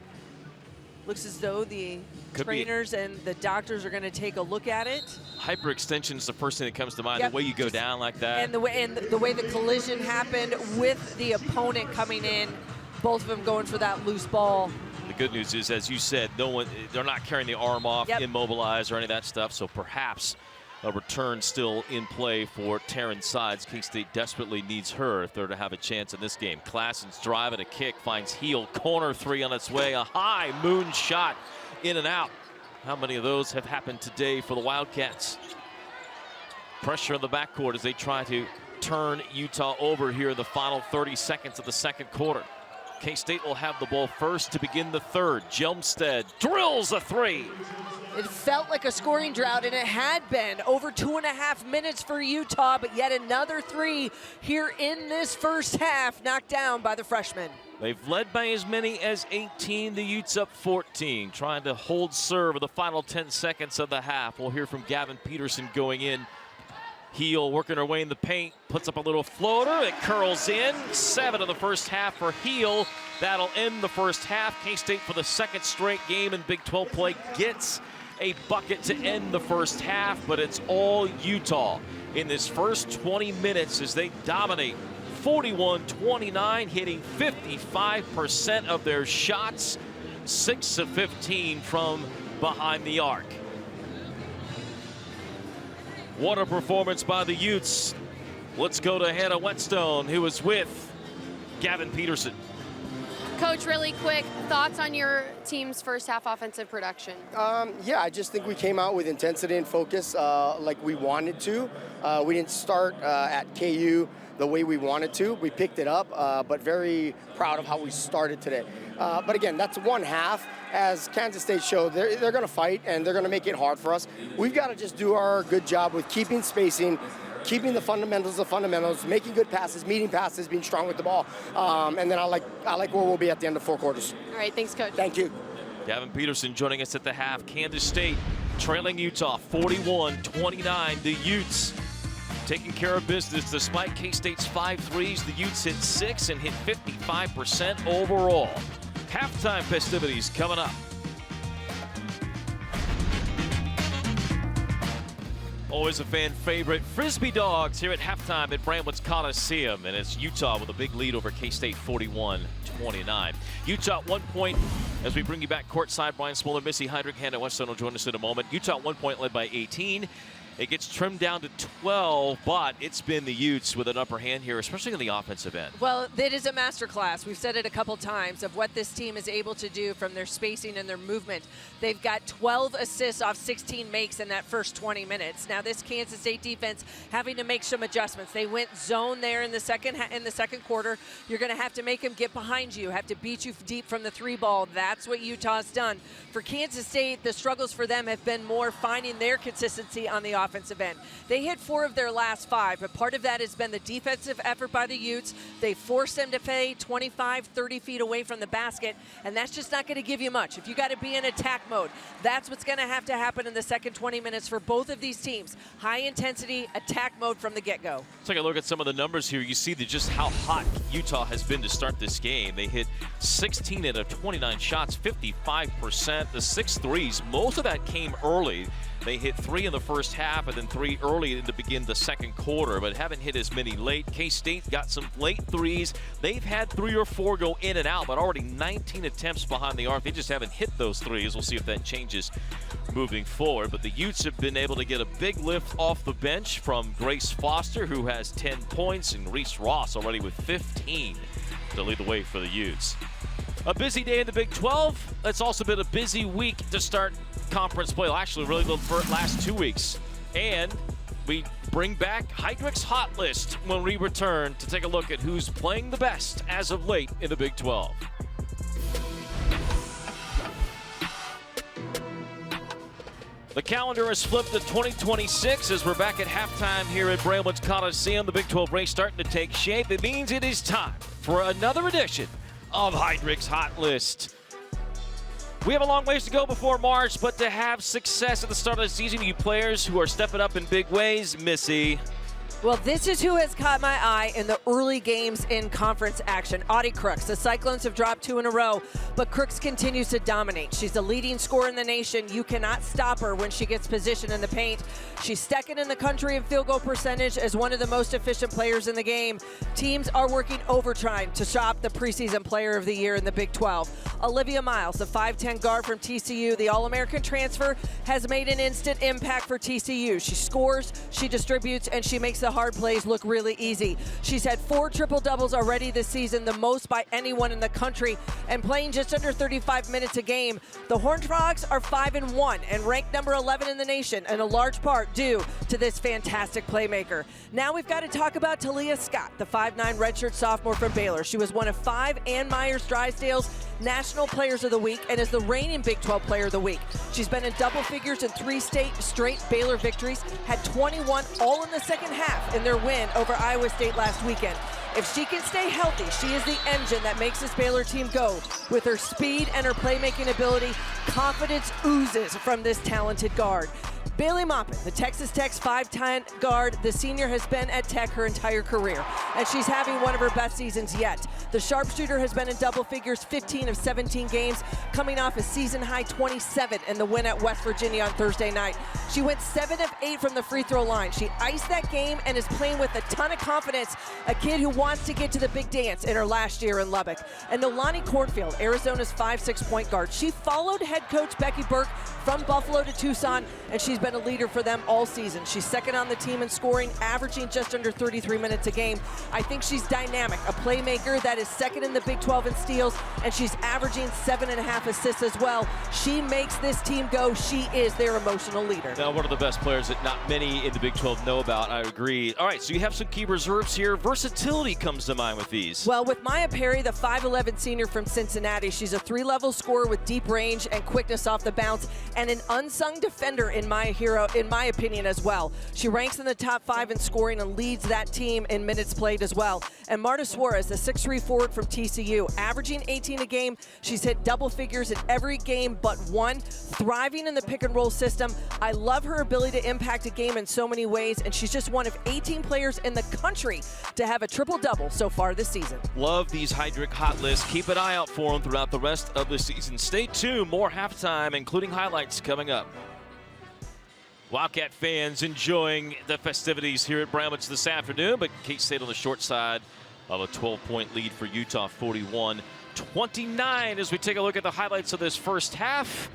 Looks as though the trainers and the doctors are going to take a look at it. Hyperextension is the first thing that comes to mind. Yep. The way you go down like that. And the way the collision happened with the opponent coming in, both of them going for that loose ball. The good news is, as you said, they're not carrying the arm off, immobilized or any of that stuff. So perhaps a return still in play for Terrence Sides. K-State desperately needs her if they're to have a chance in this game. Klassen's drive and a kick finds Heel. Corner 3 on its way. A high moon shot in and out. How many of those have happened today for the Wildcats? Pressure in the backcourt as they try to turn Utah over here in the final 30 seconds of the second quarter. K-State will have the ball first to begin the third. Jelmstead drills a three. It felt like a scoring drought, and it had been over 2.5 minutes for Utah, but yet another three here in this first half, knocked down by the freshman. They've led by as many as 18. The Utes up 14, trying to hold serve in the final 10 seconds of the half. We'll hear from Gavin Peterson going in. Heel working her way in the paint, puts up a little floater, it curls in. 7 of the first half for Heel. That'll end the first half. K-State, for the second straight game in Big 12 play, gets a bucket to end the first half, but it's all Utah in this first 20 minutes as they dominate 41-29, hitting 55% of their shots, 6 of 15 from behind the arc. What a performance by the Utes. Let's go to Hannah Whetstone, who is with Gavin Peterson. Coach, really quick, thoughts on your team's first half offensive production? Yeah, I just think we came out with intensity and focus like we wanted to. We didn't start at KU the way we wanted to. We picked it up, but very proud of how we started today. But again, that's one half. As Kansas State showed, they're going to fight and they're going to make it hard for us. We've got to just do our good job with keeping spacing, keeping the fundamentals, making good passes, meeting passes, being strong with the ball. And then I like where we'll be at the end of 4 quarters. All right, thanks, Coach. Thank you. Gavin Peterson joining us at the half. Kansas State trailing Utah 41-29. The Utes taking care of business despite K-State's 5 threes. The Utes hit 6 and hit 55% overall. Halftime festivities coming up. Always a fan favorite, Frisbee Dogs here at halftime at Bramlage Coliseum, and it's Utah with a big lead over K-State 41-29. Utah 1 point as we bring you back courtside. Brian Smoller, Missy Heidrich, Hannah Whetstone will join us in a moment. Utah 1 point led by 18. It gets trimmed down to 12, but it's been the Utes with an upper hand here, especially on the offensive end. Well, it is a masterclass. We've said it a couple times of what this team is able to do from their spacing and their movement. They've got 12 assists off 16 makes in that first 20 minutes. Now, this Kansas State defense having to make some adjustments. They went zone there in the second quarter. You're going to have to make them get behind you, have to beat you deep from the 3 ball. That's what Utah's done. For Kansas State, the struggles for them have been more finding their consistency on the offensive end. They hit 4 of their last 5, but part of that has been the defensive effort by the Utes. They forced them to play 25, 30 feet away from the basket, and that's just not going to give you much. If you got to be in attack mode, that's what's going to have to happen in the second 20 minutes for both of these teams. High intensity attack mode from the get-go. Let's take a look at some of the numbers here. You see just how hot Utah has been to start this game. They hit 16 out of 29 shots, 55%. The 6 threes, most of that came early. They hit 3 in the first half and then 3 early to begin the second quarter, but haven't hit as many late. K-State got some late threes. They've had 3 or 4 go in and out, but already 19 attempts behind the arc. They just haven't hit those threes. We'll see if that changes moving forward. But the Utes have been able to get a big lift off the bench from Grace Foster, who has 10 points, and Reese Ross already with 15 to lead the way for the Utes. A busy day in the Big 12. It's also been a busy week to start conference play. Well, actually, really the last 2 weeks. And we bring back Heidrich's Hot List when we return to take a look at who's playing the best as of late in the Big 12. The calendar is flipped to 2026 as we're back at halftime here at Bramlage Coliseum. The Big 12 race starting to take shape. It means it is time for another edition of Heidrich's Hot List. We have a long ways to go before March, but to have success at the start of the season, you players who are stepping up in big ways, Missy. Well, this is who has caught my eye in the early games in conference action. Audie Crooks. The Cyclones have dropped 2 in a row, but Crooks continues to dominate. She's the leading scorer in the nation. You cannot stop her when she gets positioned in the paint. She's second in the country in field goal percentage as one of the most efficient players in the game. Teams are working overtime to shop the preseason player of the year in the Big 12. Olivia Miles, the 5'10 guard from TCU, the All-American transfer, has made an instant impact for TCU. She scores, she distributes, and she makes the hard plays look really easy. She's had 4 triple-doubles already this season, the most by anyone in the country, and playing just under 35 minutes a game. The Horned Frogs are 5-1 and ranked number 11 in the nation, and a large part due to this fantastic playmaker. Now we've got to talk about Talia Scott, the 5'9 redshirt sophomore from Baylor. She was one of 5 Ann Myers-Drysdale's National Players of the Week and is the reigning Big 12 Player of the Week. She's been in double figures in 3 straight Baylor victories, had 21 all in the second half in their win over Iowa State last weekend. If she can stay healthy, she is the engine that makes this Baylor team go. With her speed and her playmaking ability, confidence oozes from this talented guard. Bailey Maupin, the Texas Tech's 5'10 guard, the senior has been at Tech her entire career, and she's having one of her best seasons yet. The sharpshooter has been in double figures 15 of 17 games, coming off a season-high 27 in the win at West Virginia on Thursday night. She went 7 of 8 from the free throw line. She iced that game and is playing with a ton of confidence, a kid who wants to get to the big dance in her last year in Lubbock. And Nolani Cornfield, Arizona's 5'6 point guard. She followed head coach Becky Burke from Buffalo to Tucson, and she's been a leader for them all season. She's second on the team in scoring, averaging just under 33 minutes a game. I think she's dynamic, a playmaker that is second in the Big 12 in steals, and she's averaging 7.5 assists as well. She makes this team go. She is their emotional leader. Now, one of the best players that not many in the Big 12 know about, I agree. All right, so you have some key reserves here. Versatility comes to mind with these. Well, with Maya Perry, the 5'11 senior from Cincinnati, she's a 3-level scorer with deep range and quickness off the bounce, and an unsung defender in my opinion as well. She ranks in the top 5 in scoring and leads that team in minutes played as well. And Marta Suarez, the 6'3 forward from TCU, averaging 18 a game. She's hit double figures in every game but one, thriving in the pick and roll system. I love her ability to impact a game in so many ways, and she's just one of 18 players in the country to have a triple-double so far this season. Love these Heidrich hot lists. Keep an eye out for them throughout the rest of the season. Stay tuned. More halftime, including highlights, coming up. Wildcat fans enjoying the festivities here at Bramlage this afternoon, but K-State on the short side of a 12-point lead for Utah, 41-29. As we take a look at the highlights of this first half,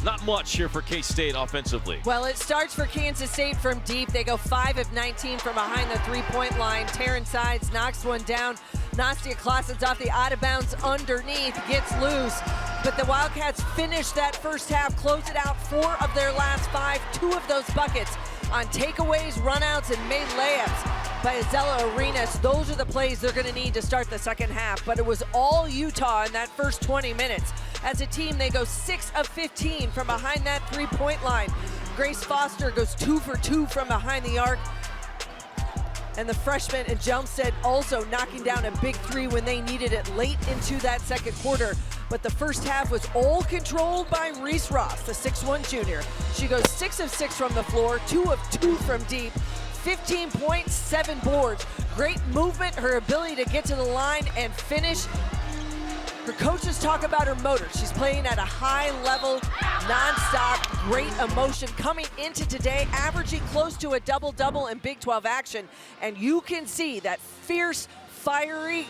not much here for K-State offensively. Well, it starts for Kansas State from deep. They go 5 of 19 from behind the three-point line. Taryn Sides knocks one down. Nastia Clausen's off the out-of-bounds underneath, gets loose. But the Wildcats finish that first half, close it out 4 of their last 5, 2 of those buckets on takeaways, runouts, and made layups by Azella Arenas. Those are the plays they're going to need to start the second half. But it was all Utah in that first 20 minutes. As a team, they go 6 of 15 from behind that three-point line. Grace Foster goes 2 for 2 from behind the arc. And the freshman and Jelmstead also knocking down a big 3 when they needed it late into that second quarter. But the first half was all controlled by Reese Ross, the 6'1 junior. She goes 6 of 6 from the floor, 2 of 2 from deep, 15 points, 7 boards. Great movement, her ability to get to the line and finish. Her coaches talk about her motor. She's playing at a high level, nonstop, great emotion. Coming into today, averaging close to a double-double in Big 12 action. And you can see that fierce, fiery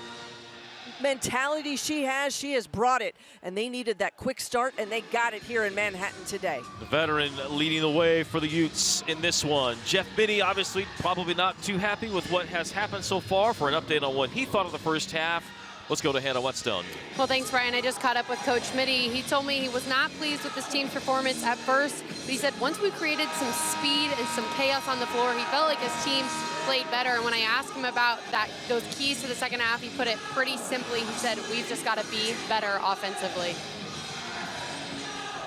mentality she has brought it. And they needed that quick start, and they got it here in Manhattan today. The veteran leading the way for the Utes in this one. Jeff Mittie obviously probably not too happy with what has happened so far. For an update on what he thought of the first half, let's go to Hannah Whetstone. Well, thanks, Brian. I just caught up with Coach Mittie. He told me he was not pleased with this team's performance at first, but he said once we created some speed and some chaos on the floor, he felt like his team played better. And when I asked him about those keys to the second half, he put it pretty simply. He said, we've just got to be better offensively.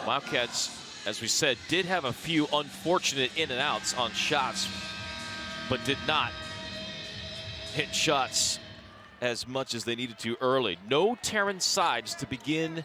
Wildcats, as we said, did have a few unfortunate in and outs on shots, but did not hit shots as much as they needed to early. No Taryn Sides to begin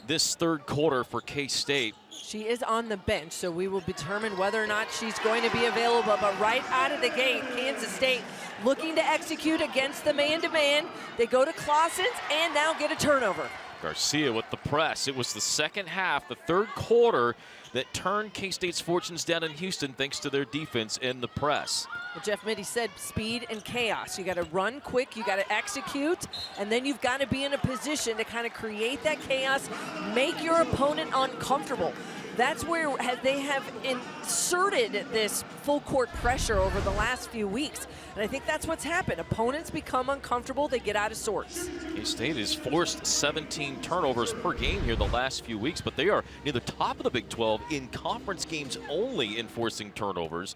this third quarter for K-State. She is on the bench, so we will determine whether or not she's going to be available. But right out of the gate, Kansas State looking to execute against the man-to-man. They go to Clausen and now get a turnover. Garcia with the press. It was the second half, the third quarter, that turned K-State's fortunes down in Houston thanks to their defense and the press. Well, Jeff Mittie said speed and chaos. You got to run quick, you got to execute, and then you've got to be in a position to kind of create that chaos, make your opponent uncomfortable. That's where they have inserted this full court pressure over the last few weeks. And I think that's what's happened. Opponents become uncomfortable, they get out of sorts. K-State has forced 17 turnovers per game here the last few weeks, but they are near the top of the Big 12 in conference games only in forcing turnovers,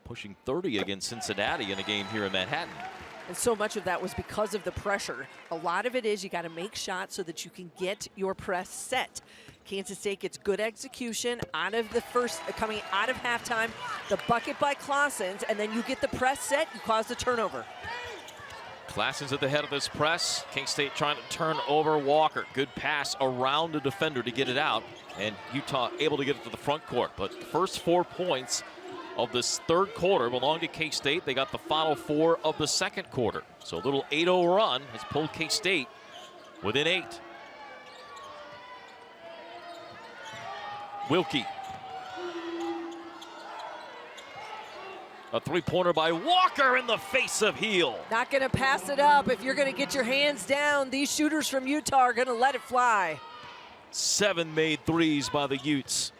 pushing 30 against Cincinnati in a game here in Manhattan. And so much of that was because of the pressure. A lot of it is you got to make shots so that you can get your press set. Kansas State gets good execution out of the coming out of halftime, the bucket by Claessens, and then you get the press set, you cause the turnover. Claessens at the head of this press. K-State trying to turn over Walker. Good pass around the defender to get it out, and Utah able to get it to the front court. But the first 4 points of this third quarter belong to K-State. They got the final 4 of the second quarter. So a little 8-0 run has pulled K-State within 8. Wilkie. A three-pointer by Walker in the face of Heel. Not going to pass it up. If you're going to get your hands down, these shooters from Utah are going to let it fly. 7 made threes by the Utes.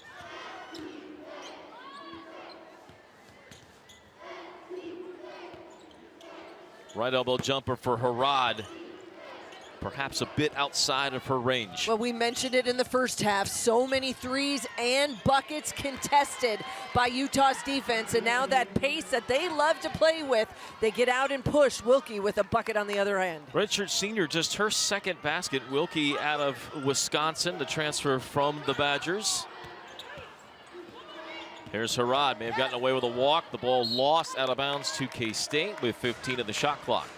Right elbow jumper for Harad. Perhaps a bit outside of her range. Well, we mentioned it in the first half. So many threes and buckets contested by Utah's defense. And now that pace that they love to play with, they get out and push. Wilkie with a bucket on the other end. Redshirt senior, just her second basket. Wilkie out of Wisconsin, the transfer from the Badgers. Here's Harad, may have gotten away with a walk. The ball lost out of bounds to K-State with 15 of the shot clock.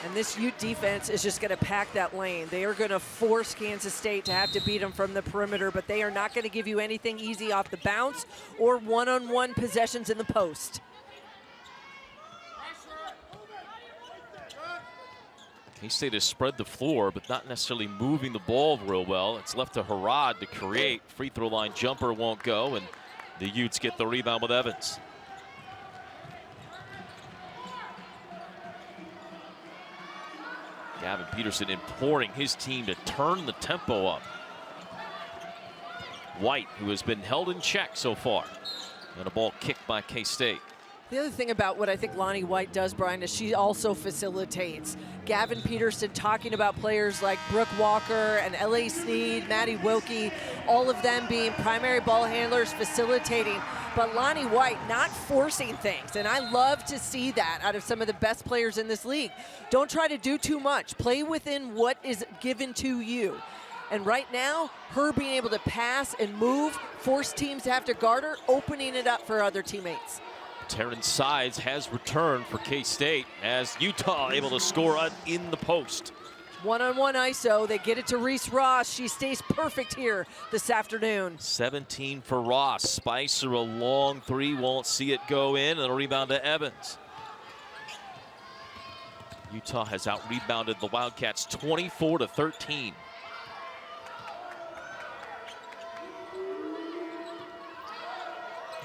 And this Ute defense is just going to pack that lane. They are going to force Kansas State to have to beat them from the perimeter, but they are not going to give you anything easy off the bounce or one-on-one possessions in the post. K-State has spread the floor, but not necessarily moving the ball real well. It's left to Harad to create. Free throw line jumper won't go, and the Utes get the rebound with Evans. Gavin Peterson imploring his team to turn the tempo up. White, who has been held in check so far, and a ball kicked by K-State. The other thing about what I think Lonnie White does, Brian, is she also facilitates. Gavin Peterson talking about players like Brooke Walker and L.A. Sneed, Maddie Wilkie, all of them being primary ball handlers, facilitating. But Lonnie White not forcing things, and I love to see that out of some of the best players in this league. Don't try to do too much. Play within what is given to you. And right now, her being able to pass and move, force teams to have to guard her, opening it up for other teammates. Terrence Sides has returned for K-State as Utah able to score in the post. One-on-one ISO, they get it to Reese Ross. She stays perfect here this afternoon. 17 for Ross. Spicer, a long three, won't see it go in, and a rebound to Evans. Utah has out-rebounded the Wildcats 24-13.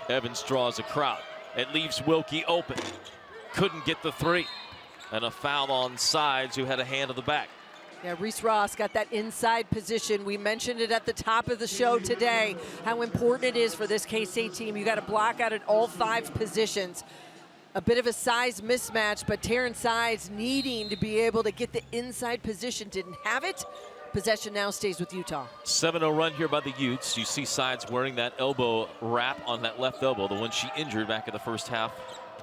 Evans draws a crowd. It leaves Wilkie open. Couldn't get the three. And a foul on Sides, who had a hand on the back. Yeah, Reese Ross got that inside position. We mentioned it at the top of the show today, how important it is for this K-State team. You got to block out at all 5 positions. A bit of a size mismatch, but Terrence Sides needing to be able to get the inside position. Didn't have it. Possession now stays with Utah. 7-0 run here by the Utes. You see Sides wearing that elbow wrap on that left elbow, the one she injured back in the first half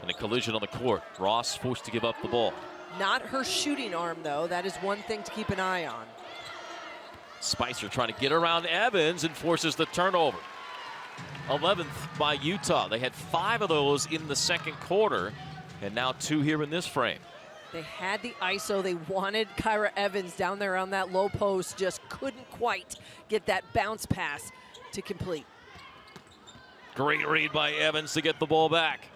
in a collision on the court. Ross forced to give up the ball. Not her shooting arm, though. That is one thing to keep an eye on. Spicer trying to get around Evans and forces the turnover. 11th by Utah. They had 5 of those in the second quarter, and now 2 here in this frame. They had the ISO. They wanted Kyra Evans down there on that low post. Just couldn't quite get that bounce pass to complete. Great read by Evans to get the ball back.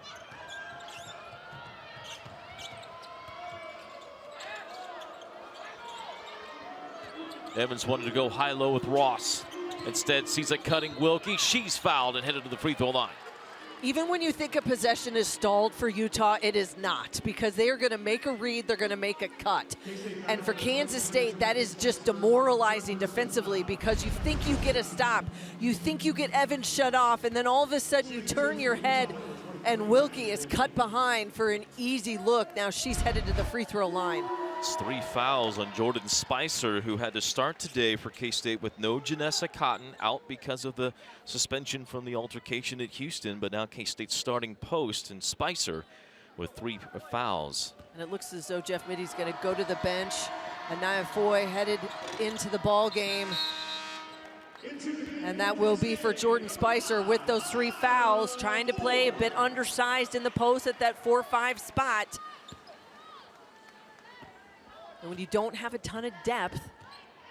Evans wanted to go high-low with Ross. Instead, sees it cutting Wilkie. She's fouled and headed to the free throw line. Even when you think a possession is stalled for Utah, it is not, because they are going to make a read, they're going to make a cut. And for Kansas State, that is just demoralizing defensively, because you think you get a stop, you think you get Evans shut off, and then all of a sudden you turn your head and Wilkie is cut behind for an easy look. Now she's headed to the free throw line. It's 3 fouls on Jordan Spicer, who had to start today for K-State with no Janessa Cotton out because of the suspension from the altercation at Houston. But now K-State's starting post, and Spicer with 3 fouls. And it looks as though Jeff Mitty's going to go to the bench. Anaya Foy headed into the ball game. And that will be for Jordan Spicer with those 3 fouls, trying to play a bit undersized in the post at that 4-5 spot. And when you don't have a ton of depth,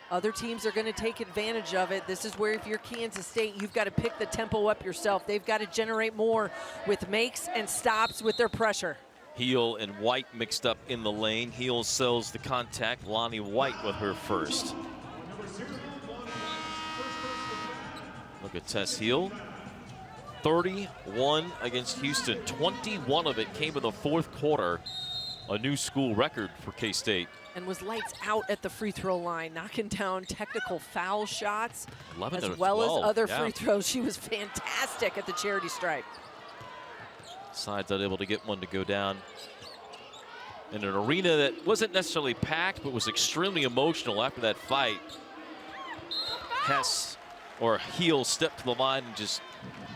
other teams are going to take advantage of it. This is where, if you're Kansas State, you've got to pick the tempo up yourself. They've got to generate more with makes and stops with their pressure. Heel and White mixed up in the lane. Heel sells the contact. Lonnie White with her first. Look at Tess Heel. 31 against Houston. 21 of it came in the 4th quarter. A new school record for K-State. And was lights out at the free throw line, knocking down technical foul shots, 11 as of well 12, as other yeah. free throws. She was fantastic at the charity stripe. Sides unable to get one to go down in an arena that wasn't necessarily packed, but was extremely emotional after that fight. Hess, or Heel, stepped to the line and just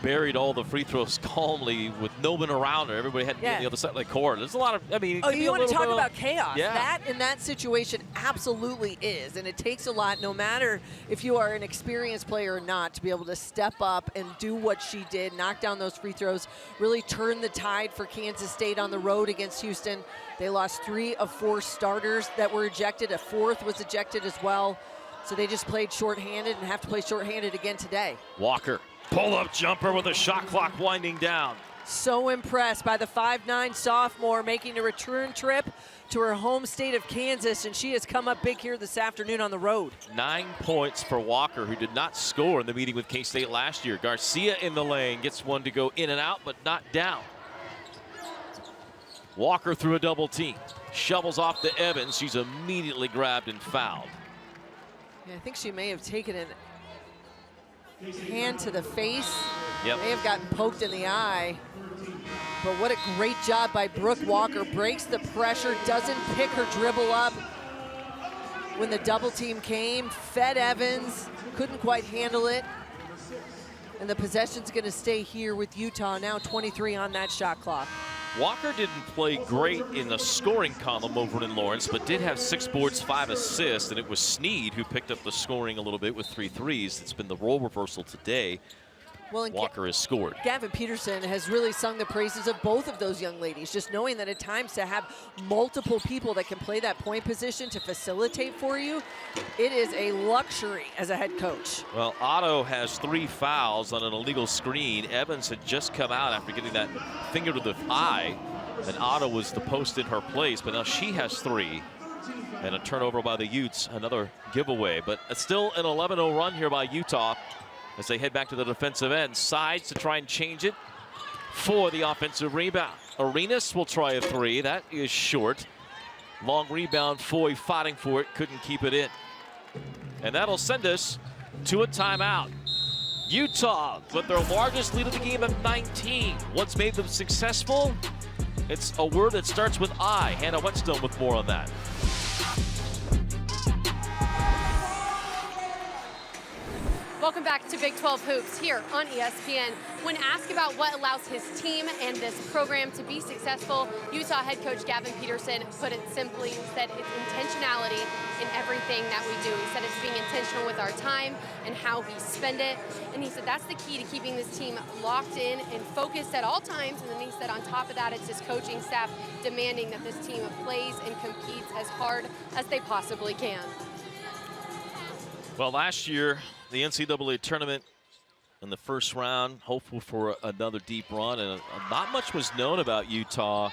buried all the free throws calmly with no one around her. Everybody had to be on the other side of the court. There's a lot of, I mean, you want to talk about chaos. Yeah. That in that situation absolutely is. And it takes a lot, no matter if you are an experienced player or not, to be able to step up and do what she did, knock down those free throws, really turn the tide for Kansas State on the road against Houston. They lost 3 of 4 starters that were ejected. A 4th was ejected as well. So they just played shorthanded and have to play shorthanded again today. Walker, pull-up jumper with a shot clock winding down. So impressed by the 5'9" sophomore, making a return trip to her home state of Kansas, and she has come up big here this afternoon on the road. 9 points for Walker, who did not score in the meeting with K-State last year. Garcia in the lane, gets one to go in and out, but not down. Walker through a double team. Shovels off to Evans. She's immediately grabbed and fouled. Yeah, I think she may have taken an hand to the face. Yep. May have gotten poked in the eye. But what a great job by Brooke Walker. Breaks the pressure, doesn't pick her dribble up. When the double team came, fed Evans, couldn't quite handle it. And the possession's going to stay here with Utah, now 23 on that shot clock. Walker didn't play great in the scoring column over in Lawrence, but did have 6 boards, 5 assists, and it was Sneed who picked up the scoring a little bit with 3 threes. It's been the role reversal today. Well, and Walker has scored. Gavin Peterson has really sung the praises of both of those young ladies, just knowing that at times to have multiple people that can play that point position to facilitate for you, it is a luxury as a head coach. Well, Otto has 3 fouls on an illegal screen. Evans had just come out after getting that finger to the eye, and Otto was the post in her place, but now she has 3. And a turnover by the Utes, another giveaway. But it's still an 11-0 run here by Utah as they head back to the defensive end. Sides to try and change it for the offensive rebound. Arenas will try a 3. That is short. Long rebound. Foy fighting for it. Couldn't keep it in. And that'll send us to a timeout. Utah with their largest lead of the game of 19. What's made them successful? It's a word that starts with I. Hannah Whetstone with more on that. Welcome back to Big 12 Hoops here on ESPN. When asked about what allows his team and this program to be successful, Utah head coach Gavin Peterson put it simply. He said it's intentionality in everything that we do. He said it's being intentional with our time and how we spend it. And he said that's the key to keeping this team locked in and focused at all times. And then he said on top of that, it's his coaching staff demanding that this team plays and competes as hard as they possibly can. Well, last year, the NCAA tournament in the first round, hopeful for another deep run, and not much was known about Utah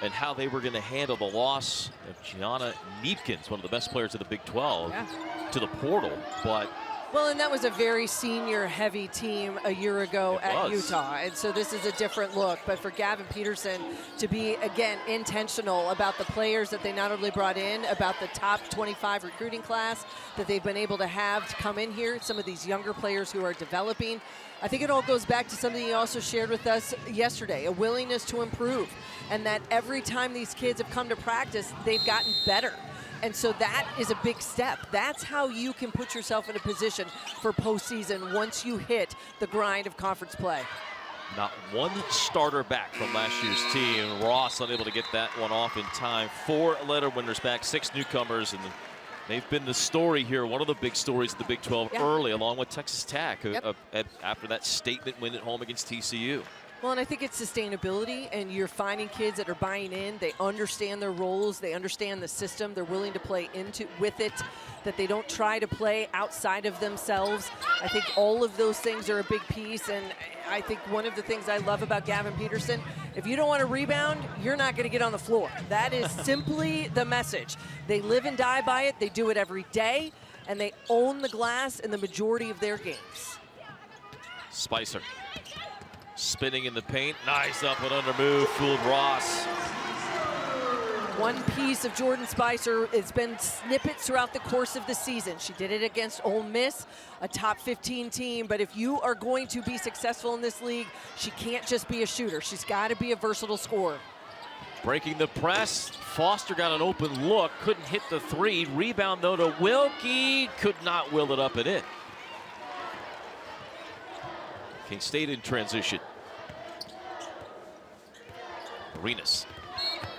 and how they were going to handle the loss of Gianna Neepkins, one of the best players of the Big 12, to the portal. But Well, and that was a very senior-heavy team a year ago at Utah, and so this is a different look. But for Gavin Peterson to be, again, intentional about the players that they not only brought in, about the top 25 recruiting class that they've been able to have to come in here, some of these younger players who are developing, I think it all goes back to something you also shared with us yesterday, a willingness to improve, and that every time these kids have come to practice, they've gotten better. And so that is a big step. That's how you can put yourself in a position for postseason once you hit the grind of conference play. Not one starter back from last year's team. Ross unable to get that one off in time. 4 letter winners back, 6 newcomers, and they've been the story here. One of the big stories of the Big 12 early, along with Texas Tech, after that statement win at home against TCU. Well, and I think it's sustainability, and you're finding kids that are buying in. They understand their roles. They understand the system. They're willing to play with it, that they don't try to play outside of themselves. I think all of those things are a big piece, and I think one of the things I love about Gavin Peterson, if you don't want to rebound, you're not going to get on the floor. That is simply the message. They live and die by it. They do it every day, and they own the glass in the majority of their games. Spicer. Spinning in the paint, nice up and under move, fooled Ross. One piece of Jordan Spicer, it's been snippets throughout the course of the season. She did it against Ole Miss, a top 15 team, but if you are going to be successful in this league, she can't just be a shooter. She's got to be a versatile scorer. Breaking the press, Foster got an open look, couldn't hit the 3. Rebound though to Wilkie, could not will it up and in. K-State in transition. Arenas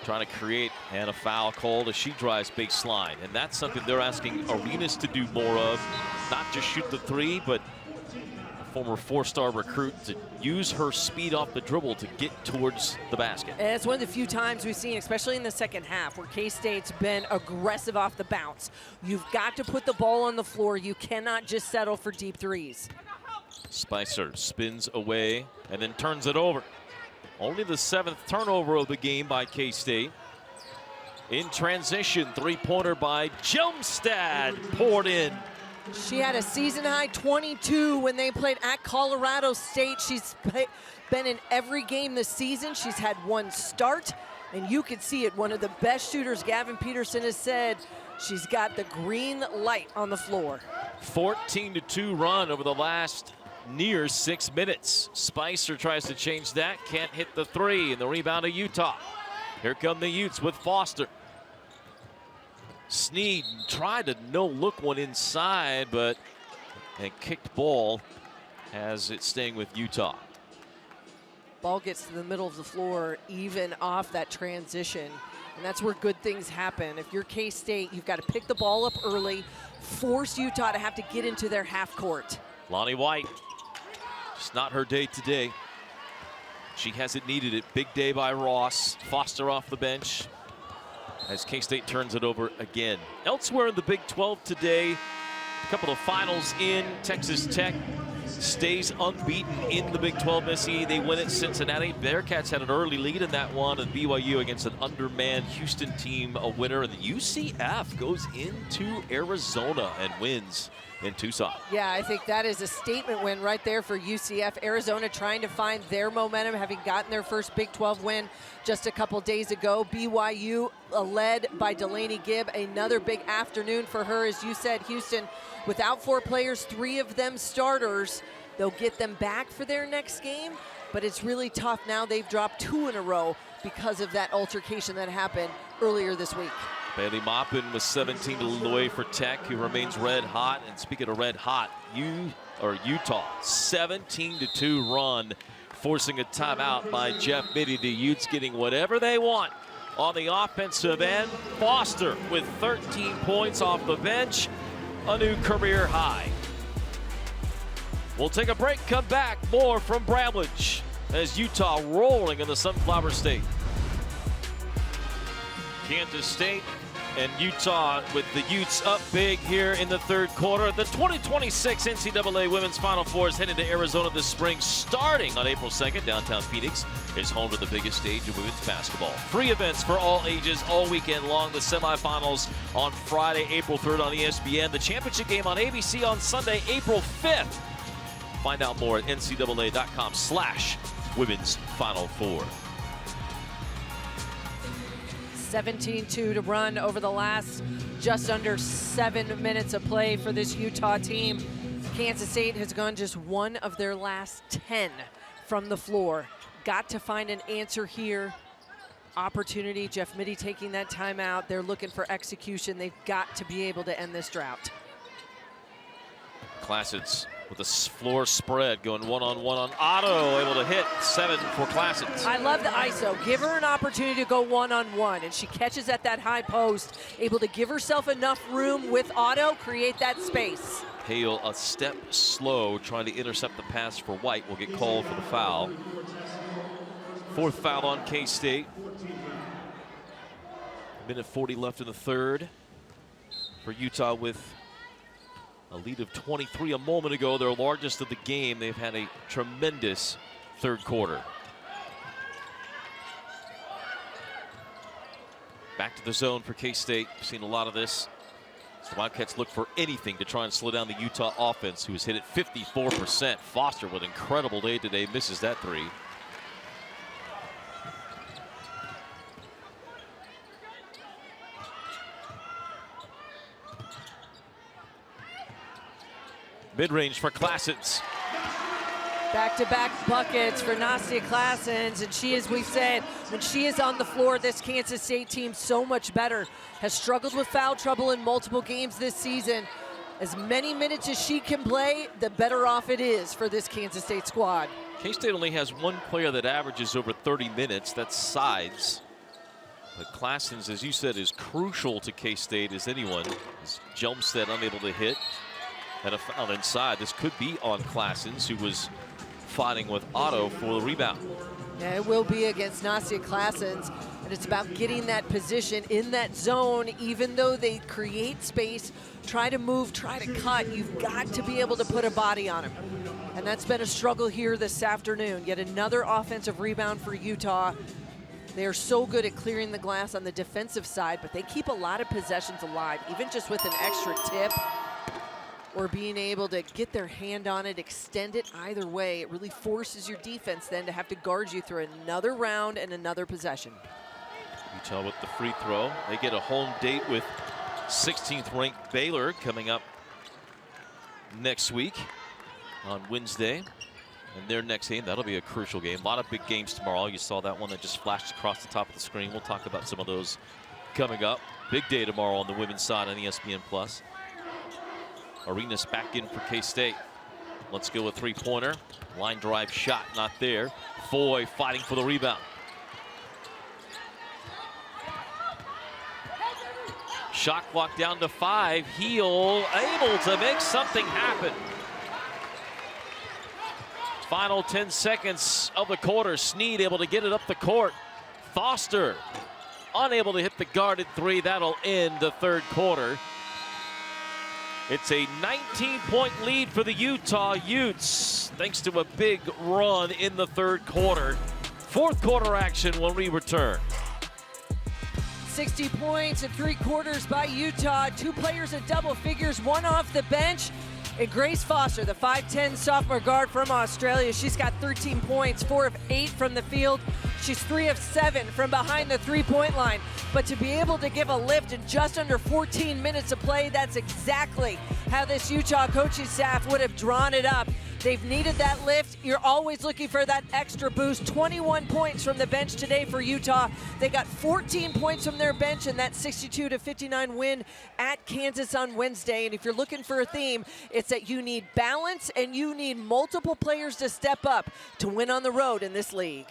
trying to create, and a foul called as she drives baseline. And that's something they're asking Arenas to do more of. Not just shoot the 3, but a former 4-star recruit to use her speed off the dribble to get towards the basket. And it's one of the few times we've seen, especially in the second half, where K-State's been aggressive off the bounce. You've got to put the ball on the floor. You cannot just settle for deep threes. Spicer spins away and then turns it over. Only the 7th turnover of the game by K-State. In transition, 3-pointer by Jumstad, poured in. She had a season-high 22 when they played at Colorado State. She's been in every game this season. She's had 1 start, and you can see it. One of the best shooters, Gavin Peterson, has said she's got the green light on the floor. 14-2 run over the last near 6 minutes. Spicer tries to change that, can't hit the 3, and the rebound of Utah. Here come the Utes with Foster. Sneed tried to no-look one inside, but a kicked ball has it staying with Utah. Ball gets to the middle of the floor, even off that transition, and that's where good things happen. If you're K-State, you've got to pick the ball up early, force Utah to have to get into their half court. Lonnie White, just not her day today. She hasn't needed it. Big day by Ross. Foster off the bench as K-State turns it over again. Elsewhere in the Big 12 today, a couple of finals in. Texas Tech stays unbeaten in the Big 12 SEC. They win at Cincinnati. Bearcats had an early lead in that one, and BYU against an undermanned Houston team, a winner. And the UCF goes into Arizona and wins in Tucson. Yeah, I think that is a statement win right there for UCF. Arizona trying to find their momentum, having gotten their first Big 12 win just a couple days ago. BYU led by Delaney Gibb. Another big afternoon for her. As you said, Houston without 4 players, 3 of them starters. They'll get them back for their next game, but it's really tough now. They've dropped 2 in a row because of that altercation that happened earlier this week. Bailey Maupin was 17 to lead the way for Tech, who remains red hot. And speaking of red hot, Utah, 17-2 run, forcing a timeout by Jeff Mitty. The Utes getting whatever they want on the offensive end. Foster with 13 points off the bench, a new career high. We'll take a break, come back, more from Bramlage as Utah rolling in the Sunflower State. Kansas State And Utah with the Utes up big here in the third quarter. The 2026 NCAA Women's Final Four is heading to Arizona this spring, starting on April 2nd. Downtown Phoenix is home to the biggest stage of women's basketball. Free events for all ages all weekend long. The semifinals on Friday, April 3rd on ESPN. The championship game on ABC on Sunday, April 5th. Find out more at ncaa.com/Women's Final Four. 17-2 to run over the last just under 7 minutes of play for this Utah team. Kansas State has gone just one of their last 10 from the floor. Got to find an answer here. Opportunity, Jeff Mittie taking that timeout. They're looking for execution. They've got to be able to end this drought. Classens with a floor spread going one-on-one on Otto, able to hit 7 for Classens. I love the ISO. Give her an opportunity to go one-on-one, and she catches at that high post, able to give herself enough room with Otto, create that space. Hale a step slow, trying to intercept the pass for White, will get called for the foul. 4th foul on K-State. Minute 40 left in the third for Utah with a lead of 23 a moment ago, their largest of the game. They've had a tremendous third quarter. Back to the zone for K-State. Seen a lot of this. The Wildcats look for anything to try and slow down the Utah offense, who has hit it 54%. Foster with an incredible day today, misses that three. Mid-range for Classens. Back-to-back buckets for Nastia Classens, and she, as we've said, when she is on the floor, this Kansas State team so much better. Has struggled with foul trouble in multiple games this season. As many minutes as she can play, the better off it is for this Kansas State squad. K-State only has one player that averages over 30 minutes. That's Sides. But Classens, as you said, is crucial to K-State as anyone. As Jelmstead unable to hit. And a foul inside. This could be on Classens, who was fighting with Otto for the rebound. Yeah, it will be against Nastia Classens, and it's about getting that position in that zone. Even though they create space, try to move, try to cut, you've got to be able to put a body on him. And that's been a struggle here this afternoon. Yet another offensive rebound for Utah. They are so good at clearing the glass on the defensive side, but they keep a lot of possessions alive, even just with an extra tip or being able to get their hand on it, extend it. Either way, it really forces your defense then to have to guard you through another round and another possession. Utah with the free throw. They get a home date with 16th ranked Baylor coming up next week on Wednesday. And their next game, that'll be a crucial game. A lot of big games tomorrow. You saw that one that just flashed across the top of the screen. We'll talk about some of those coming up. Big day tomorrow on the women's side on ESPN+. Arenas back in for K-State. Let's go with three-pointer. Line drive shot, not there. Foy fighting for the rebound. Shot clock down to 5. Heel able to make something happen. Final 10 seconds of the quarter. Snead able to get it up the court. Foster unable to hit the guarded three. That'll end the third quarter. It's a 19-point lead for the Utah Utes, thanks to a big run in the third quarter. Fourth quarter action when we return. 60 points in 3 quarters by Utah. 2 players at double figures, 1 off the bench. And Grace Foster, the 5'10 sophomore guard from Australia, she's got 13 points, 4 of 8 from the field. She's 3 of 7 from behind the three-point line. But to be able to give a lift in just under 14 minutes of play, that's exactly how this Utah coaching staff would have drawn it up. They've needed that lift. You're always looking for that extra boost. 21 points from the bench today for Utah. They got 14 points from their bench in that 62-59 win at Kansas on Wednesday. And if you're looking for a theme, it's that you need balance and you need multiple players to step up to win on the road in this league.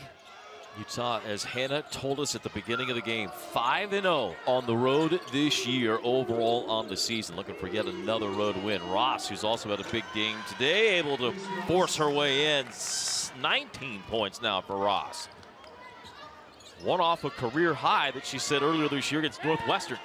Utah, as Hannah told us at the beginning of the game, 5-0 on the road this year overall on the season. Looking for yet another road win. Ross, who's also had a big game today, able to force her way in. 19 points now for Ross. One off a career high that she set earlier this year against Northwestern.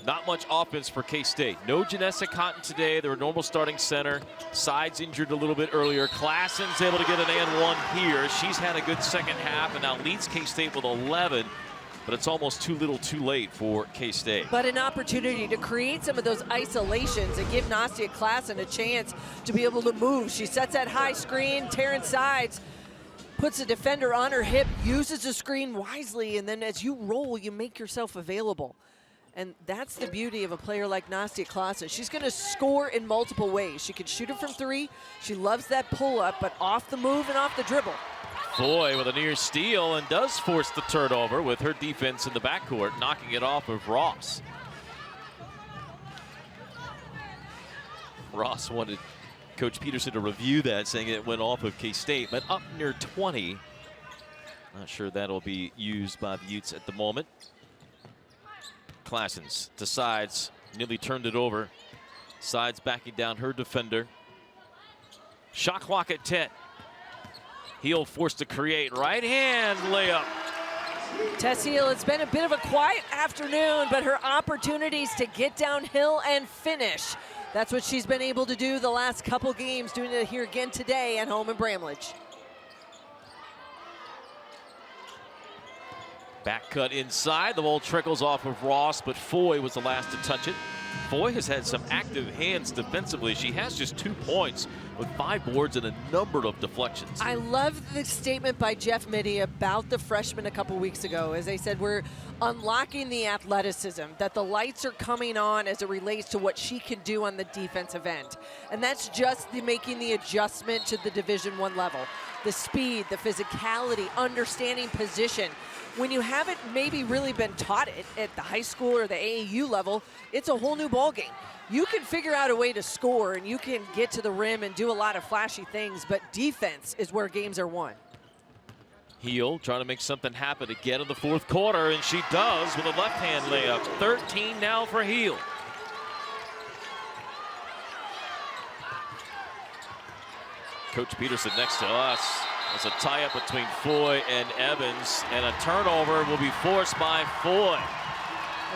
Not much offense for K-State. No Janessa Cotton today. Their normal starting center. Sides injured a little bit earlier. Klassen's able to get an and one here. She's had a good second half and now leads K-State with 11. But it's almost too little too late for K-State. But an opportunity to create some of those isolations and give Nastia Klassen a chance to be able to move. She sets that high screen, tearing sides, puts a defender on her hip, uses the screen wisely, and then as you roll, you make yourself available. And that's the beauty of a player like Nastia Klassen. She's going to score in multiple ways. She can shoot it from three. She loves that pull-up, but off the move and off the dribble. Foy with a near steal and does force the turnover with her defense in the backcourt, knocking it off of Ross. Ross wanted Coach Peterson to review that, saying it went off of K-State, but up near 20. Not sure that'll be used by the Utes at the moment. Klassens decides, nearly turned it over. Sides backing down her defender. Shot clock at 10. Heel forced to create, right hand layup. Tess Heel, it's been a bit of a quiet afternoon, but her opportunities to get downhill and finish, that's what she's been able to do the last couple games, doing it here again today at home in Bramlage. Back cut inside, the ball trickles off of Ross, but Foy was the last to touch it. Foy has had some active hands defensively. She has just 2 points with 5 boards and a number of deflections. I love the statement by Jeff Mitty about the freshman a couple weeks ago, as they said, we're unlocking the athleticism, that the lights are coming on as it relates to what she can do on the defensive end. And that's just making the adjustment to the Division I level. The speed, the physicality, understanding position. When you haven't maybe really been taught it at the high school or the AAU level, it's a whole new ballgame. You can figure out a way to score and you can get to the rim and do a lot of flashy things, but defense is where games are won. Heel trying to make something happen again in the fourth quarter, and she does with a left-hand layup. 13 now for Heel. Coach Peterson next to us. There's a tie-up between Foy and Evans, and a turnover will be forced by Foy.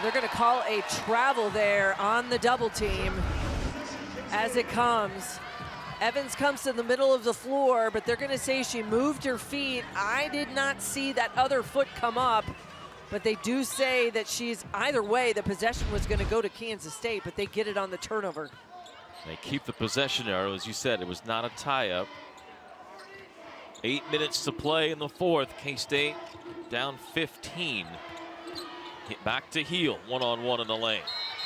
They're going to call a travel there on the double team as it comes. Evans comes to the middle of the floor, but they're going to say she moved her feet. I did not see that other foot come up, but they do say that she's, either way, the possession was going to go to Kansas State, but they get it on the turnover. They keep the possession arrow. As you said, it was not a tie-up. 8 minutes to play in the fourth. K-State down 15. Get back to Heel, one-on-one in the lane.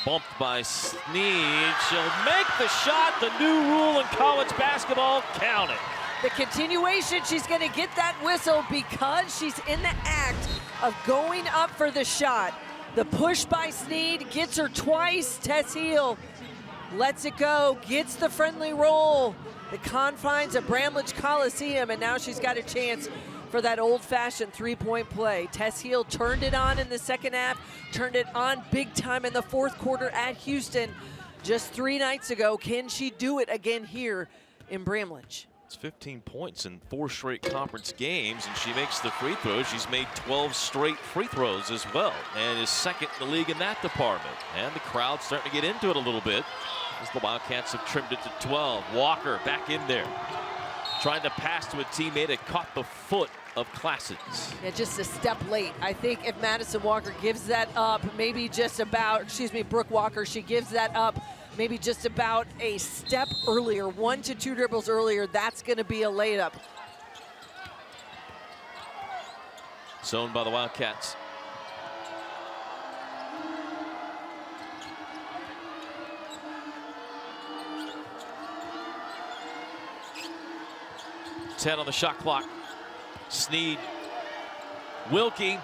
Bumped by Sneed. She'll make the shot. The new rule in college basketball, count it. The continuation, she's going to get that whistle because she's in the act of going up for the shot. The push by Sneed gets her twice. Tess Heel lets it go, gets the friendly roll. The confines of Bramlage Coliseum, and now she's got a chance for that old-fashioned three-point play. Tess Heel turned it on in the second half, turned it on big time in the fourth quarter at Houston just 3 nights ago. Can she do it again here in Bramlage? It's 15 points in 4 straight conference games, and she makes the free throws. She's made 12 straight free throws as well, and is second in the league in that department. And the crowd's starting to get into it a little bit as the Wildcats have trimmed it to 12. Walker back in there, trying to pass to a teammate. It caught the foot of Klassens. Yeah, just a step late. I think if Madison Walker gives that up, maybe just about, Brooke Walker, she gives that up maybe just about a step earlier, 1 to 2 dribbles earlier, that's going to be a layup. Zoned by the Wildcats. Ten on the shot clock. Sneed. Wilkie.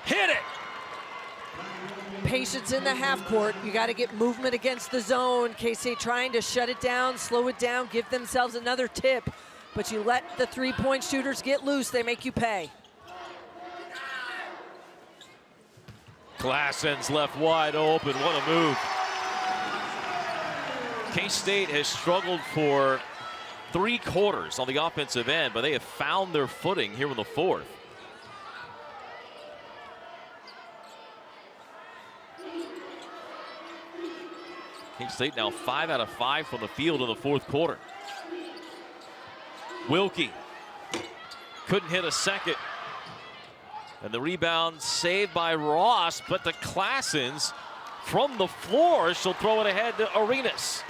Hit it! Patience in the half court. You got to get movement against the zone. K-State trying to shut it down, slow it down, give themselves another tip. But you let the three-point shooters get loose, they make you pay. Klassens left wide open. What a move. K-State has struggled for 3 quarters on the offensive end, but they have found their footing here in the fourth. K-State now 5 out of 5 from the field in the fourth quarter. Wilkie couldn't hit a second. And the rebound saved by Ross, but the Classens from the floor, she'll throw it ahead to Arenas.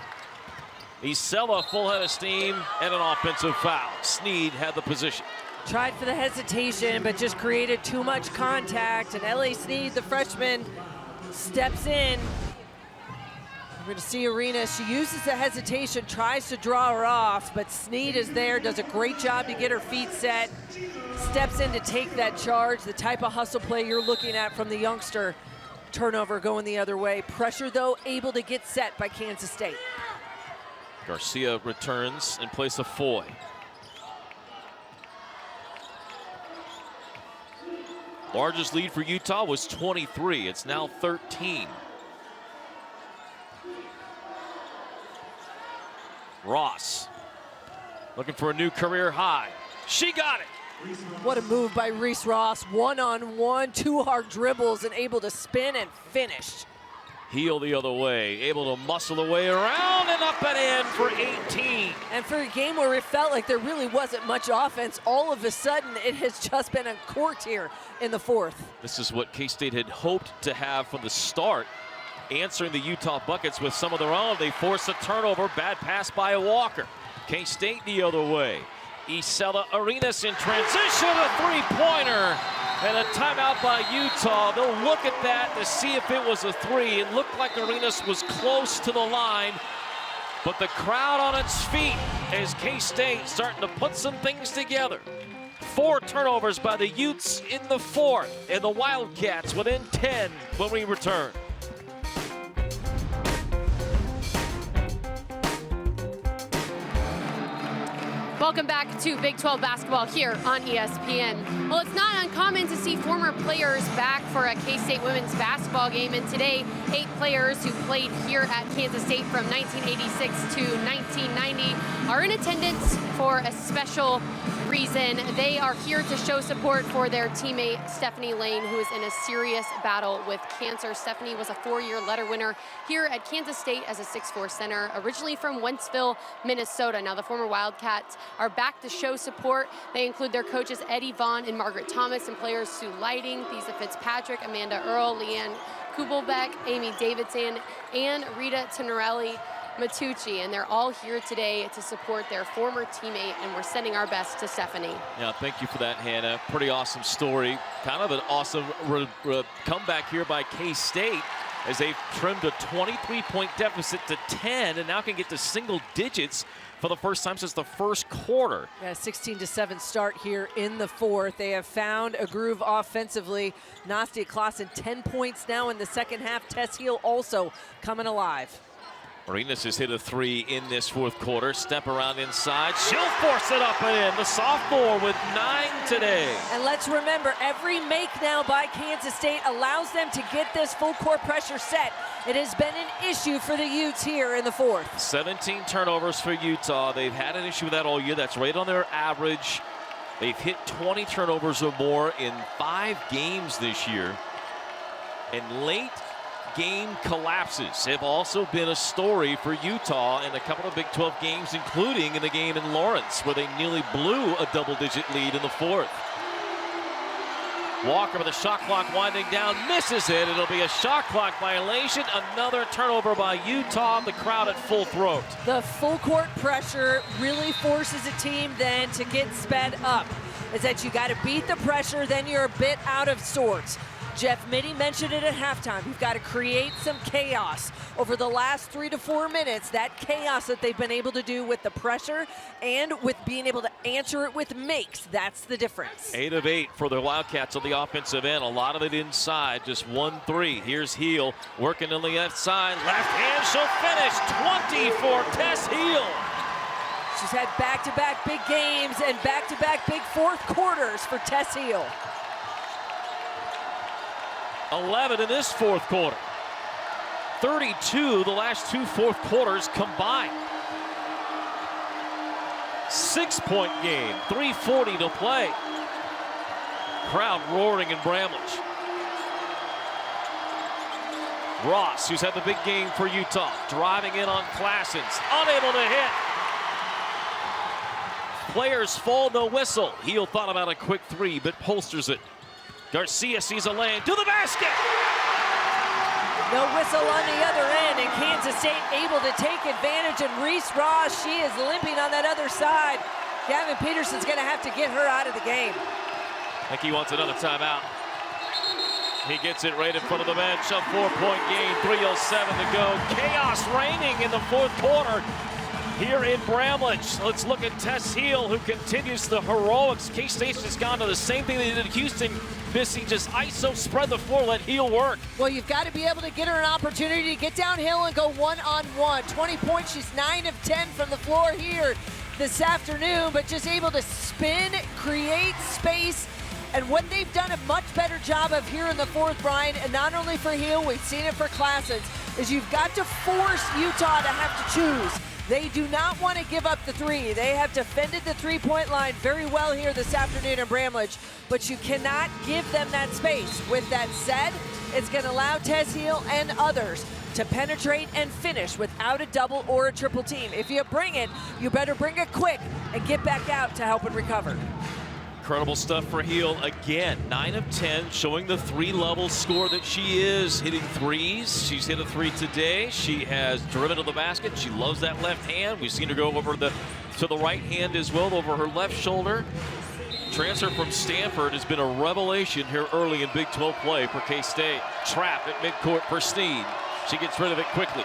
Isela full head of steam and an offensive foul. Sneed had the position. Tried for the hesitation, but just created too much contact. And L.A. Sneed, the freshman, steps in. We're going to see Arenas. She uses the hesitation, tries to draw her off, but Sneed is there, does a great job to get her feet set, steps in to take that charge, the type of hustle play you're looking at from the youngster. Turnover going the other way. Pressure, though, able to get set by Kansas State. Garcia returns in place of Foy. Largest lead for Utah was 23. It's now 13. Ross looking for a new career high. She got it. What a move by Reese Ross. One-on-one, 2 hard dribbles, and able to spin and finish. Heel the other way, able to muscle the way around and up and in for 18. And for a game where it felt like there really wasn't much offense, all of a sudden it has just been a court here in the fourth. This is what K-State had hoped to have from the start, answering the Utah buckets with some of their own. They force a turnover, bad pass by Walker. K-State the other way. Isela Arenas in transition, a three-pointer. And a timeout by Utah. They'll look at that to see if it was a three. It looked like Arenas was close to the line, but the crowd on its feet as K-State starting to put some things together. 4 turnovers by the Utes in the fourth, and the Wildcats within 10 when we return. Welcome back to Big 12 basketball here on ESPN. Well, it's not uncommon to see former players back for a K-State women's basketball game, and today 8 players who played here at Kansas State from 1986 to 1990 are in attendance for a special reason. They are here to show support for their teammate Stephanie Lane, who is in a serious battle with cancer. Stephanie was a 4-year letter winner here at Kansas State as a 6'4" center, originally from Wentzville, Minnesota. Now the former Wildcats are back to show support. They include their coaches Eddie Vaughn and Margaret Thomas, and players Sue Lighting, Thesa Fitzpatrick, Amanda Earl, Leanne Kubelbeck, Amy Davidson, and Rita Tenorelli Matucci, and they're all here today to support their former teammate, and we're sending our best to Stephanie. Yeah, thank you for that, Hannah. Pretty awesome story. Kind of an awesome comeback here by K-State as they've trimmed a 23-point deficit to 10 and now can get to single digits for the first time since the first quarter. Yeah, 16-7 start here in the fourth. They have found a groove offensively. Nastia Claassen 10 points now in the second half. Tess Heel also coming alive. Arenas has hit a 3 in this fourth quarter. Step around inside. She'll force it up and in. The sophomore with 9 today. And let's remember, every make now by Kansas State allows them to get this full court pressure set. It has been an issue for the Utes here in the fourth. 17 turnovers for Utah. They've had an issue with that all year. That's right on their average. They've hit 20 turnovers or more in 5 games this year. And late game collapses have also been a story for Utah in a couple of Big 12 games, including in the game in Lawrence, where they nearly blew a double-digit lead in the fourth. Walker with the shot clock winding down, misses it. It'll be a shot clock violation. Another turnover by Utah. The crowd at full throat. The full court pressure really forces a team then to get sped up. Is that you got to beat the pressure, then you're a bit out of sorts. Jeff Mitty mentioned it at halftime. You've got to create some chaos over the last 3 to 4 minutes. That chaos that they've been able to do with the pressure and with being able to answer it with makes. That's the difference. 8 of 8 for the Wildcats on the offensive end. A lot of it inside. Just 1-3. Here's Heel working on the left side. Left hand, she'll finish. 20 for Tess Heel. She's had back-to-back big games and back-to-back big fourth quarters for Tess Heel. 11 in this fourth quarter. 32 the last 2 fourth quarters combined. 6-point game, 3:40 to play. Crowd roaring in Bramlage. Ross, who's had the big game for Utah, driving in on Klassens, unable to hit. Players fall, no whistle. Heel thought about a quick three, but holsters it. Garcia sees a lane to the basket. No whistle on the other end, and Kansas State able to take advantage. And Reese Ross, she is limping on that other side. Gavin Peterson's going to have to get her out of the game. I think he wants another timeout. He gets it right in front of the bench. A 4-point game, 3:07 to go. Chaos reigning in the fourth quarter here in Bramlage. Let's look at Tess Heel, who continues the heroics. K-State's just gone to the same thing they did at Houston. Missy just ISO, spread the floor, let Heel work. Well, you've got to be able to get her an opportunity to get downhill and go one-on-one. 20 points, she's 9 of 10 from the floor here this afternoon, but just able to spin, create space. And what they've done a much better job of here in the fourth, Brian, and not only for Heel, we've seen it for Klassens, is you've got to force Utah to have to choose. They do not want to give up the three. They have defended the three-point line very well here this afternoon in Bramlage, but you cannot give them that space. With that said, it's going to allow Tess Heel and others to penetrate and finish without a double or a triple team. If you bring it, you better bring it quick and get back out to help and recover. Incredible stuff for Heel again. 9 of 10, showing the three-level score that she is. Hitting threes. She's hit a three today. She has driven to the basket. She loves that left hand. We've seen her go over to the right hand as well, over her left shoulder. Transfer from Stanford has been a revelation here early in Big 12 play for K-State. Trap at midcourt for Sneed. She gets rid of it quickly.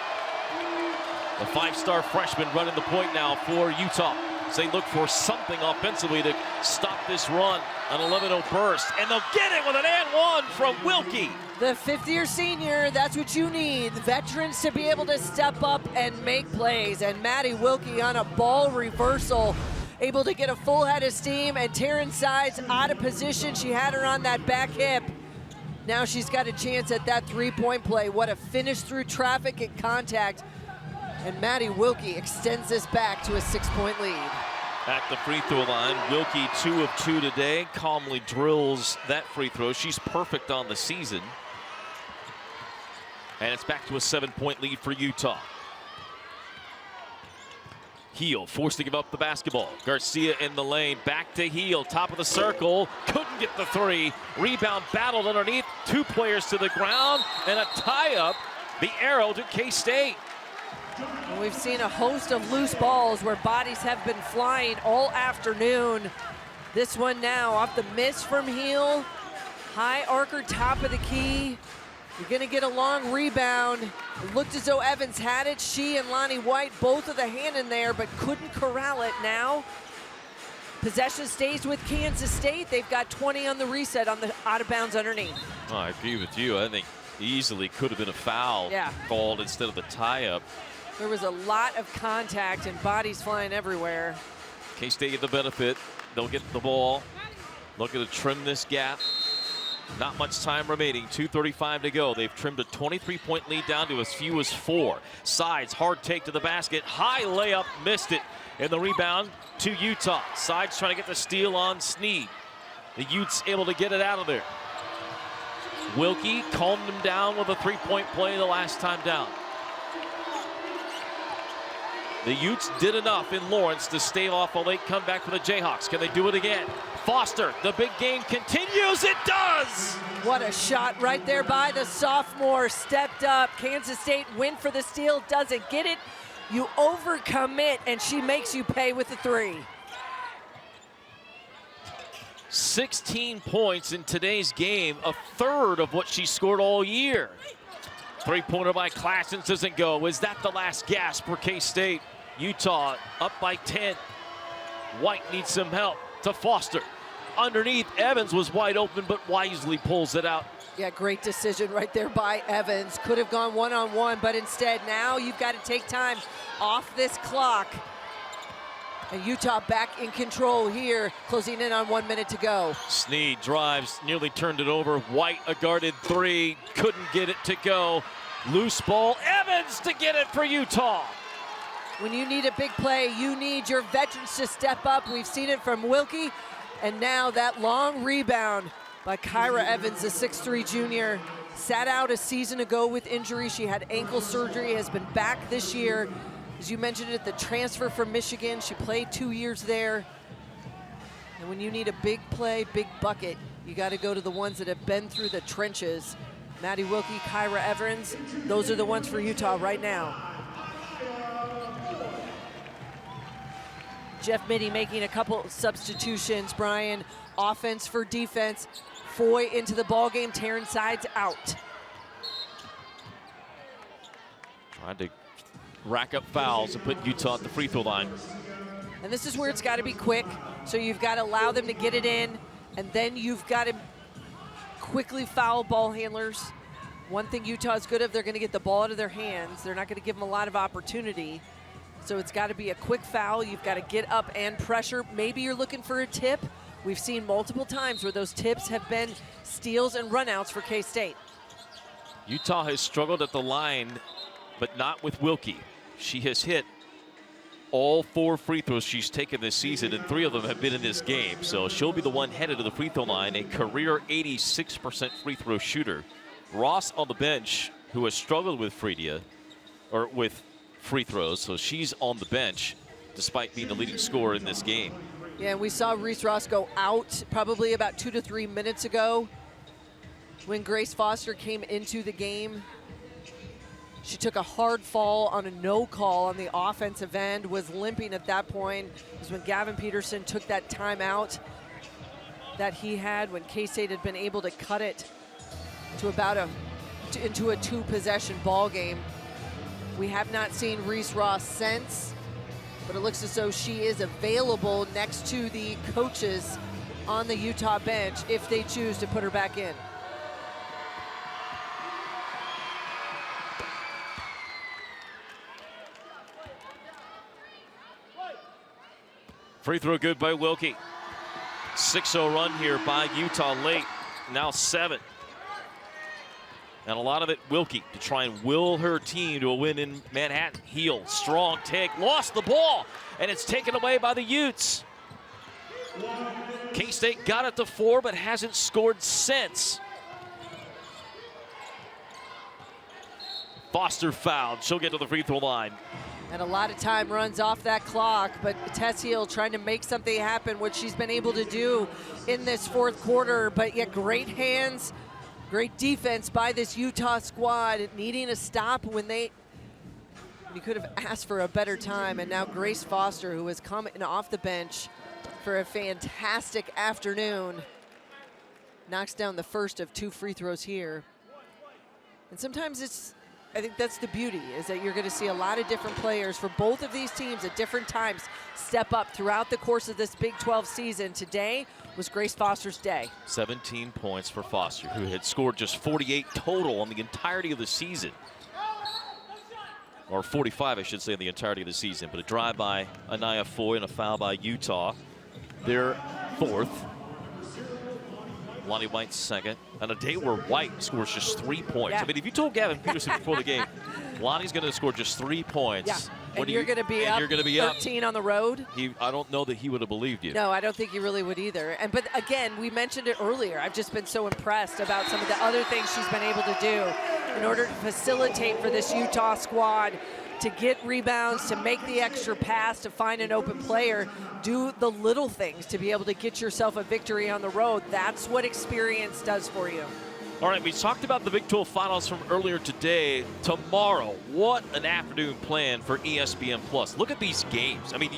The 5-star freshman running the point now for Utah. They look for something offensively to stop this run. An 11-0 burst, and they'll get it with an and one from Wilkie. The fifth-year senior, that's what you need. Veterans to be able to step up and make plays. And Maddie Wilkie on a ball reversal, able to get a full head of steam, and Taryn Sides out of position. She had her on that back hip. Now she's got a chance at that three-point play. What a finish through traffic and contact. And Maddie Wilkie extends this back to a 6-point lead. At the free throw line, Wilkie 2 of 2 today, calmly drills that free throw. She's perfect on the season. And it's back to a 7-point lead for Utah. Heel forced to give up the basketball. Garcia in the lane, back to Heel, top of the circle, couldn't get the three. Rebound battled underneath, 2 players to the ground, and a tie-up, the arrow to K-State. We've seen a host of loose balls where bodies have been flying all afternoon. This one now off the miss from Heel. High archer, top of the key. You're gonna get a long rebound. It looked as though Evans had it. She and Lonnie White both with a hand in there, but couldn't corral it now. Possession stays with Kansas State. They've got 20 on the reset on the out of bounds underneath. Oh, I agree with you. I think easily could have been a foul called instead of the tie-up. There was a lot of contact and bodies flying everywhere. K-State get the benefit. They'll get the ball. Looking to trim this gap. Not much time remaining. 2:35 to go. They've trimmed a 23-point lead down to as few as 4. Sides, hard take to the basket. High layup, missed it. And the rebound to Utah. Sides trying to get the steal on Sneed. The Utes able to get it out of there. Wilkie calmed him down with a 3-point play the last time down. The Utes did enough in Lawrence to stave off a late comeback for the Jayhawks. Can they do it again? Foster, the big game continues. It does! What a shot right there by the sophomore. Stepped up. Kansas State win for the steal. Doesn't get it. You overcommit, and she makes you pay with the three. 16 points in today's game, a third of what she scored all year. Three-pointer by Klassens doesn't go. Is that the last gasp for K-State? Utah up by 10. White needs some help to Foster. Underneath, Evans was wide open, but wisely pulls it out. Yeah, great decision right there by Evans. Could have gone one-on-one, but instead now you've got to take time off this clock. And Utah back in control here, closing in on 1 minute to go. Sneed drives, nearly turned it over. White, a guarded three, couldn't get it to go. Loose ball, Evans to get it for Utah. When you need a big play, you need your veterans to step up. We've seen it from Wilkie. And now that long rebound by Kyra Evans, the 6'3" junior. sat out a season ago with injury. She had ankle surgery, has been back this year. As you mentioned it, the transfer from Michigan, she played 2 years there. And when you need a big play, big bucket, you got to go to the ones that have been through the trenches. Maddie Wilkie, Kyra Evans, those are the ones for Utah right now. Jeff Mitty making a couple substitutions. Brian, offense for defense. Foy into the ball game, Taryn Sides out. Trying to rack up fouls and put Utah at the free throw line. And this is where it's got to be quick. So you've got to allow them to get it in, and then you've got to quickly foul ball handlers. One thing Utah's good at, they're going to get the ball out of their hands. They're not going to give them a lot of opportunity. So it's got to be a quick foul. You've got to get up and pressure. Maybe you're looking for a tip. We've seen multiple times where those tips have been steals and runouts for K-State. Utah has struggled at the line, but not with Wilkie. She has hit all 4 free throws she's taken this season, and 3 of them have been in this game. So she'll be the one headed to the free throw line, a career 86% free throw shooter. Ross on the bench, who has struggled with with free throws, so she's on the bench despite being the leading scorer in this game. Yeah, we saw Reese Ross go out probably about 2 to 3 minutes ago when Grace Foster came into the game. She took a hard fall on a no call on the offensive end, was limping at that point. It was when Gavin Peterson took that timeout that he had when K-State had been able to cut it to into a 2-possession ball game. We have not seen Reese Ross since, but it looks as though she is available next to the coaches on the Utah bench if they choose to put her back in. Free throw good by Wilkie. 6-0 run here by Utah late, now 7. And a lot of it Wilkie to try and will her team to a win in Manhattan. Heel, strong take, lost the ball, and it's taken away by the Utes. K-State got it to 4, but hasn't scored since. Foster fouled, she'll get to the free throw line. And a lot of time runs off that clock, but Tess Heel trying to make something happen, which she's been able to do in this 4th quarter, but yet great hands, great defense by this Utah squad, needing a stop when you could have asked for a better time. And now Grace Foster, who has come in off the bench for a fantastic afternoon, knocks down the first of 2 free throws here. And sometimes I think that's the beauty, is that you're going to see a lot of different players for both of these teams at different times step up throughout the course of this Big 12 season. Today was Grace Foster's day. 17 points for Foster, who had scored just 48 total on the entirety of the season. Or 45, I should say, in the entirety of the season. But a drive by Anaya Foy and a foul by Utah. Their 4th. Lonnie White's 2nd. On a day where White scores just 3 points. Yeah. I mean, if you told Gavin Peterson before the game, Lonnie's going to score just 3 points. Yeah. And you're going to be up 13 on the road. I don't know that he would have believed you. No, I don't think he really would either. But again, we mentioned it earlier. I've just been so impressed about some of the other things she's been able to do in order to facilitate for this Utah squad to get rebounds, to make the extra pass, to find an open player, do the little things to be able to get yourself a victory on the road. That's what experience does for you. All right, we talked about the Big 12 finals from earlier today. Tomorrow, what an afternoon plan for ESPN Plus. Look at these games. I mean,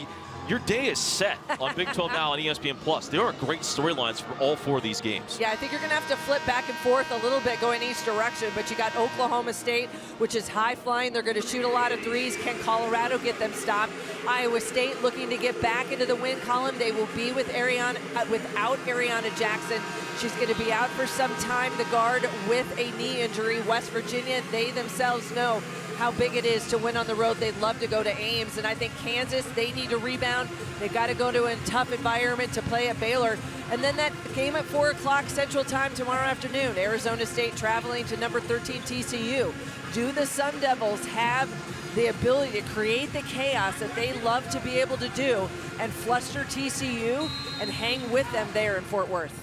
your day is set on Big 12 Now and ESPN Plus. There are great storylines for all 4 of these games. Yeah, I think you're going to have to flip back and forth a little bit going each direction, but you got Oklahoma State, which is high flying. They're going to shoot a lot of threes. Can Colorado get them stopped? Iowa State looking to get back into the win column. They will be without Ariana Jackson. She's going to be out for some time, the guard with a knee injury. West Virginia, they themselves know how big it is to win on the road. They'd love to go to Ames. And I think Kansas, they need to rebound. They've got to go to a tough environment to play at Baylor. And then that game at 4 o'clock Central Time tomorrow afternoon, Arizona State traveling to number 13 TCU. Do the Sun Devils have the ability to create the chaos that they love to be able to do and fluster TCU and hang with them there in Fort Worth?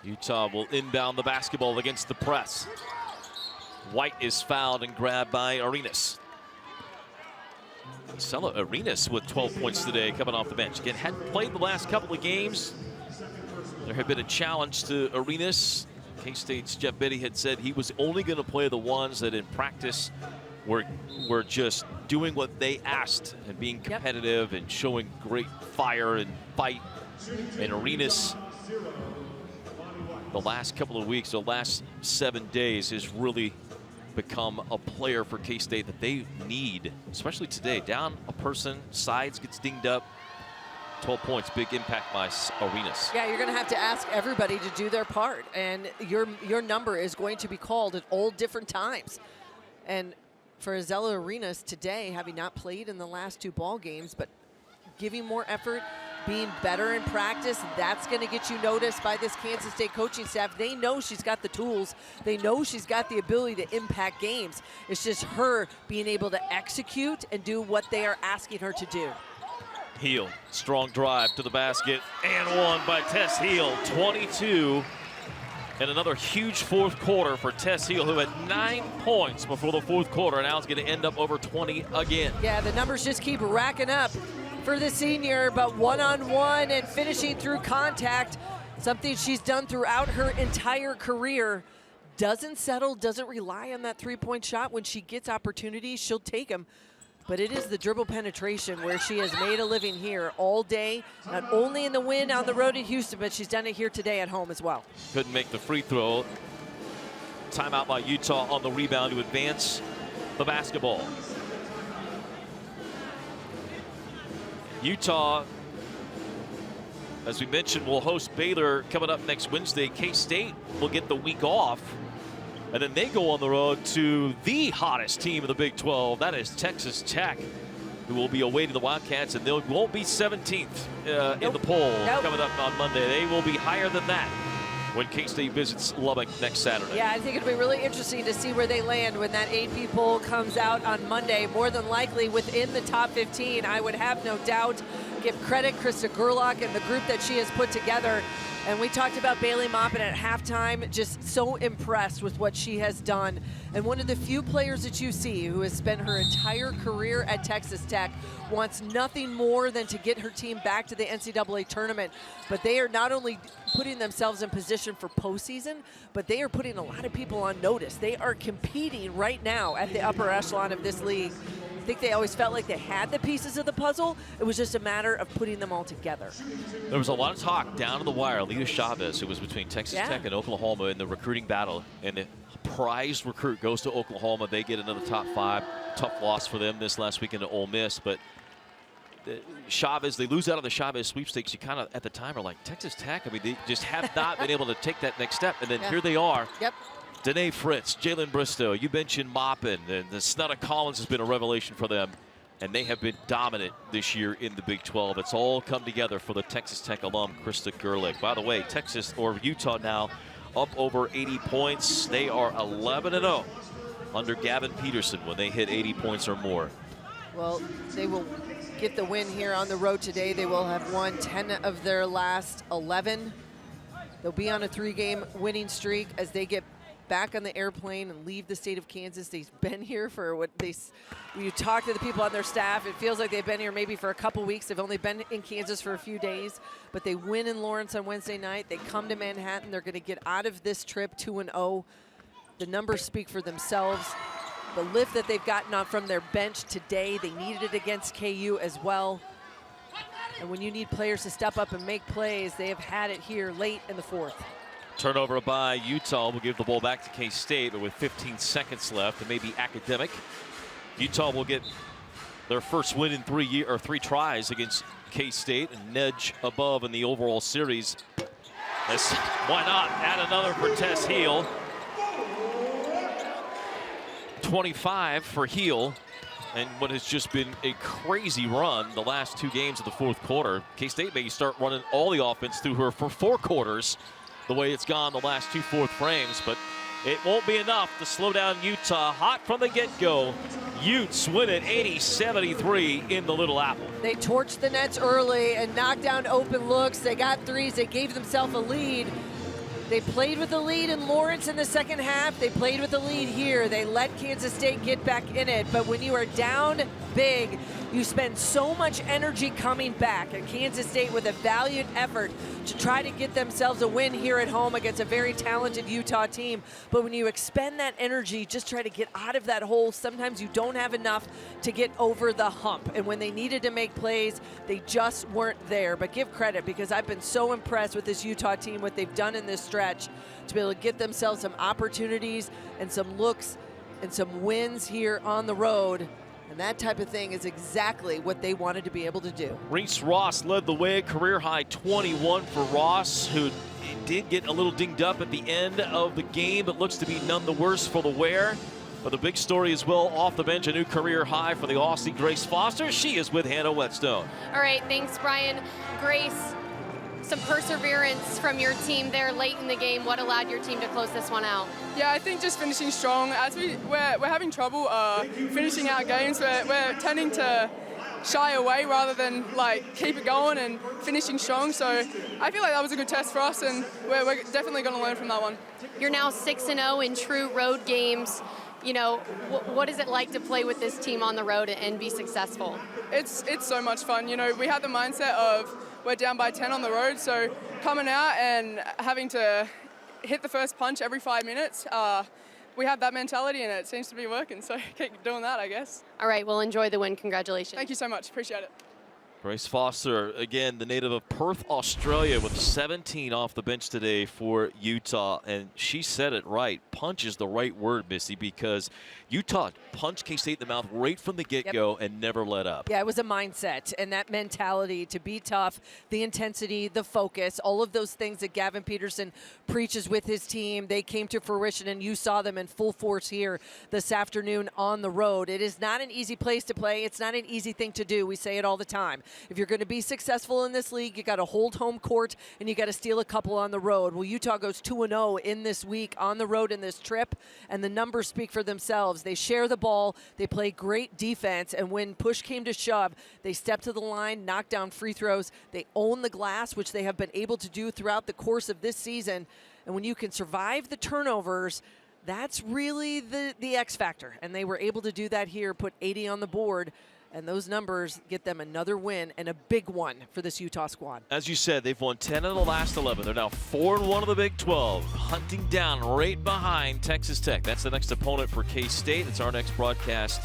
Utah will inbound the basketball against the press. White is fouled and grabbed by Arenas. Arenas with 12 points today coming off the bench. Again, hadn't played the last couple of games. There had been a challenge to Arenas. K-State's Jeff Biddy had said he was only going to play the ones that in practice were just doing what they asked and being competitive and showing great fire and fight. And Arenas, the last couple of weeks, the last 7 days, has really become a player for K-State that they need, especially today. Down a person, sides gets dinged up. 12 points, big impact by Arenas. Yeah, you're going to have to ask everybody to do their part, and your number is going to be called at all different times. And for Azella Arenas today, having not played in the last 2 ball games, but giving more effort, being better in practice, that's going to get you noticed by this Kansas State coaching staff. They know she's got the tools. They know she's got the ability to impact games. It's just her being able to execute and do what they are asking her to do. Heel, strong drive to the basket, and one by Tess Heel, 22. And another huge fourth quarter for Tess Heel, who had 9 points before the fourth quarter, and now is going to end up over 20 again. Yeah, the numbers just keep racking up for the senior, but one-on-one and finishing through contact, something she's done throughout her entire career. Doesn't settle, doesn't rely on that three-point shot. When she gets opportunities, she'll take them. But it is the dribble penetration where she has made a living here all day, not only in the win on the road at Houston, but she's done it here today at home as well. Couldn't make the free throw. Timeout by Utah on the rebound to advance the basketball. Utah, as we mentioned, will host Baylor coming up next Wednesday. K-State will get the week off. And then they go on the road to the hottest team in the Big 12. That is Texas Tech, who will be away to the Wildcats, and they won't be 17th in the poll coming up on Monday. They will be higher than that when K-State visits Lubbock next Saturday. Yeah, I think it'll be really interesting to see where they land when that AP poll comes out on Monday. More than likely within the top 15, I would have no doubt. Give credit Krista Gerlach and the group that she has put together. And we talked about Bailey Maupin at halftime, just so impressed with what she has done. And one of the few players that you see who has spent her entire career at Texas Tech, wants nothing more than to get her team back to the NCAA tournament. But they are not only putting themselves in position for postseason, but they are putting a lot of people on notice. They are competing right now at the upper echelon of this league. I think they always felt like they had the pieces of the puzzle. It was just a matter of putting them all together. There was a lot of talk down to the wire. Lita Chavez, who was between Texas Tech and Oklahoma in the recruiting battle, and the prized recruit goes to Oklahoma. They get another top 5. Tough loss for them this last weekend to Ole Miss, but Chavez, they lose out on the Chavez sweepstakes. You kind of, at the time, are like, Texas Tech, I mean, they just have not been able to take that next step, and then here they are. Yep. Danae Fritz, Jalen Bristow, you mentioned Maupin, and the Snutta Collins has been a revelation for them, and they have been dominant this year in the Big 12. It's all come together for the Texas Tech alum, Krista Gerlich. By the way, Utah now up over 80 points. They are 11-0 under Gavin Peterson when they hit 80 points or more. Well, they will get the win here on the road today. They will have won 10 of their last 11. They'll be on a 3-game winning streak as they get back on the airplane and leave the state of Kansas. They've been here for when you talk to the people on their staff, it feels like they've been here maybe for a couple weeks. They've only been in Kansas for a few days, but they win in Lawrence on Wednesday night. They come to Manhattan. They're going to get out of this trip 2-0. The numbers speak for themselves. The lift that they've gotten on from their bench today, they needed it against KU as well. And when you need players to step up and make plays, they have had it here late in the fourth. Turnover by Utah will give the ball back to K-State, but with 15 seconds left, it may be academic. Utah will get their first win in 3 tries against K-State and nudge above in the overall series. Why not add another for Tess Heel? 25 for Heel, and what has just been a crazy run the last 2 games of the fourth quarter. K-State may start running all the offense through her for 4 quarters. The way it's gone the last 2 fourth frames, but it won't be enough to slow down Utah. Hot from the get-go. Utes win it 80-73 in the Little Apple. They torched the nets early and knocked down open looks. They got threes. They gave themselves a lead. They played with the lead in Lawrence in the second half. They played with the lead here. They let Kansas State get back in it. But when you are down big, you spend so much energy coming back. And Kansas State with a valiant effort to try to get themselves a win here at home against a very talented Utah team. But when you expend that energy, just try to get out of that hole, sometimes you don't have enough to get over the hump. And when they needed to make plays, they just weren't there. But give credit, because I've been so impressed with this Utah team, what they've done in this stretch to be able to get themselves some opportunities and some looks and some wins here on the road. And that type of thing is exactly what they wanted to be able to do. Reese Ross led the way, career high 21 for Ross, who did get a little dinged up at the end of the game, but looks to be none the worse for the wear. But the big story as well, off the bench, a new career high for the Aussie, Grace Foster. She is with Hannah Whetstone. All right, thanks, Brian. Grace, some perseverance from your team there late in the game. What allowed your team to close this one out? Yeah, I think just finishing strong. As we're having trouble finishing out games. We're tending to shy away rather than keep it going and finishing strong. So I feel like that was a good test for us, and we're definitely going to learn from that one. You're now 6-0 in true road games. You know, what is it like to play with this team on the road and be successful? It's so much fun. You know, we had the mindset of we're down by 10 on the road, so coming out and having to hit the first punch every 5 minutes, we have that mentality, and it seems to be working, so keep doing that, I guess. All right, well, enjoy the win. Congratulations. Thank you so much. Appreciate it. Grace Foster, again, the native of Perth, Australia, with 17 off the bench today for Utah. And she said it right. Punch is the right word, Missy, because Utah punched K-State in the mouth right from the get-go and never let up. Yeah, it was a mindset and that mentality to be tough, the intensity, the focus, all of those things that Gavin Peterson preaches with his team. They came to fruition, and you saw them in full force here this afternoon on the road. It is not an easy place to play. It's not an easy thing to do. We say it all the time. If you're going to be successful in this league, you got to hold home court and you got to steal a couple on the road. Well, Utah goes 2-0 in this week on the road in this trip, and the numbers speak for themselves. They share the ball, they play great defense, and when push came to shove, they stepped to the line, knocked down free throws. They own the glass, which they have been able to do throughout the course of this season. And when you can survive the turnovers, that's really the X factor. And they were able to do that here, put 80 on the board. And those numbers get them another win, and a big one for this Utah squad. As you said, they've won 10 of the last 11. They're now 4-1 of the Big 12, hunting down right behind Texas Tech. That's the next opponent for K-State. It's our next broadcast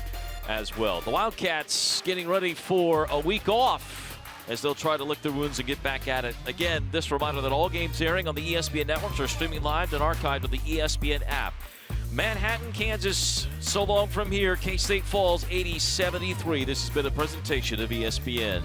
as well. The Wildcats getting ready for a week off as they'll try to lick their wounds and get back at it. Again, this reminder that all games airing on the ESPN networks are streaming live and archived on the ESPN app. Manhattan, Kansas, so long from here. K-State falls 80-73. This has been a presentation of ESPN.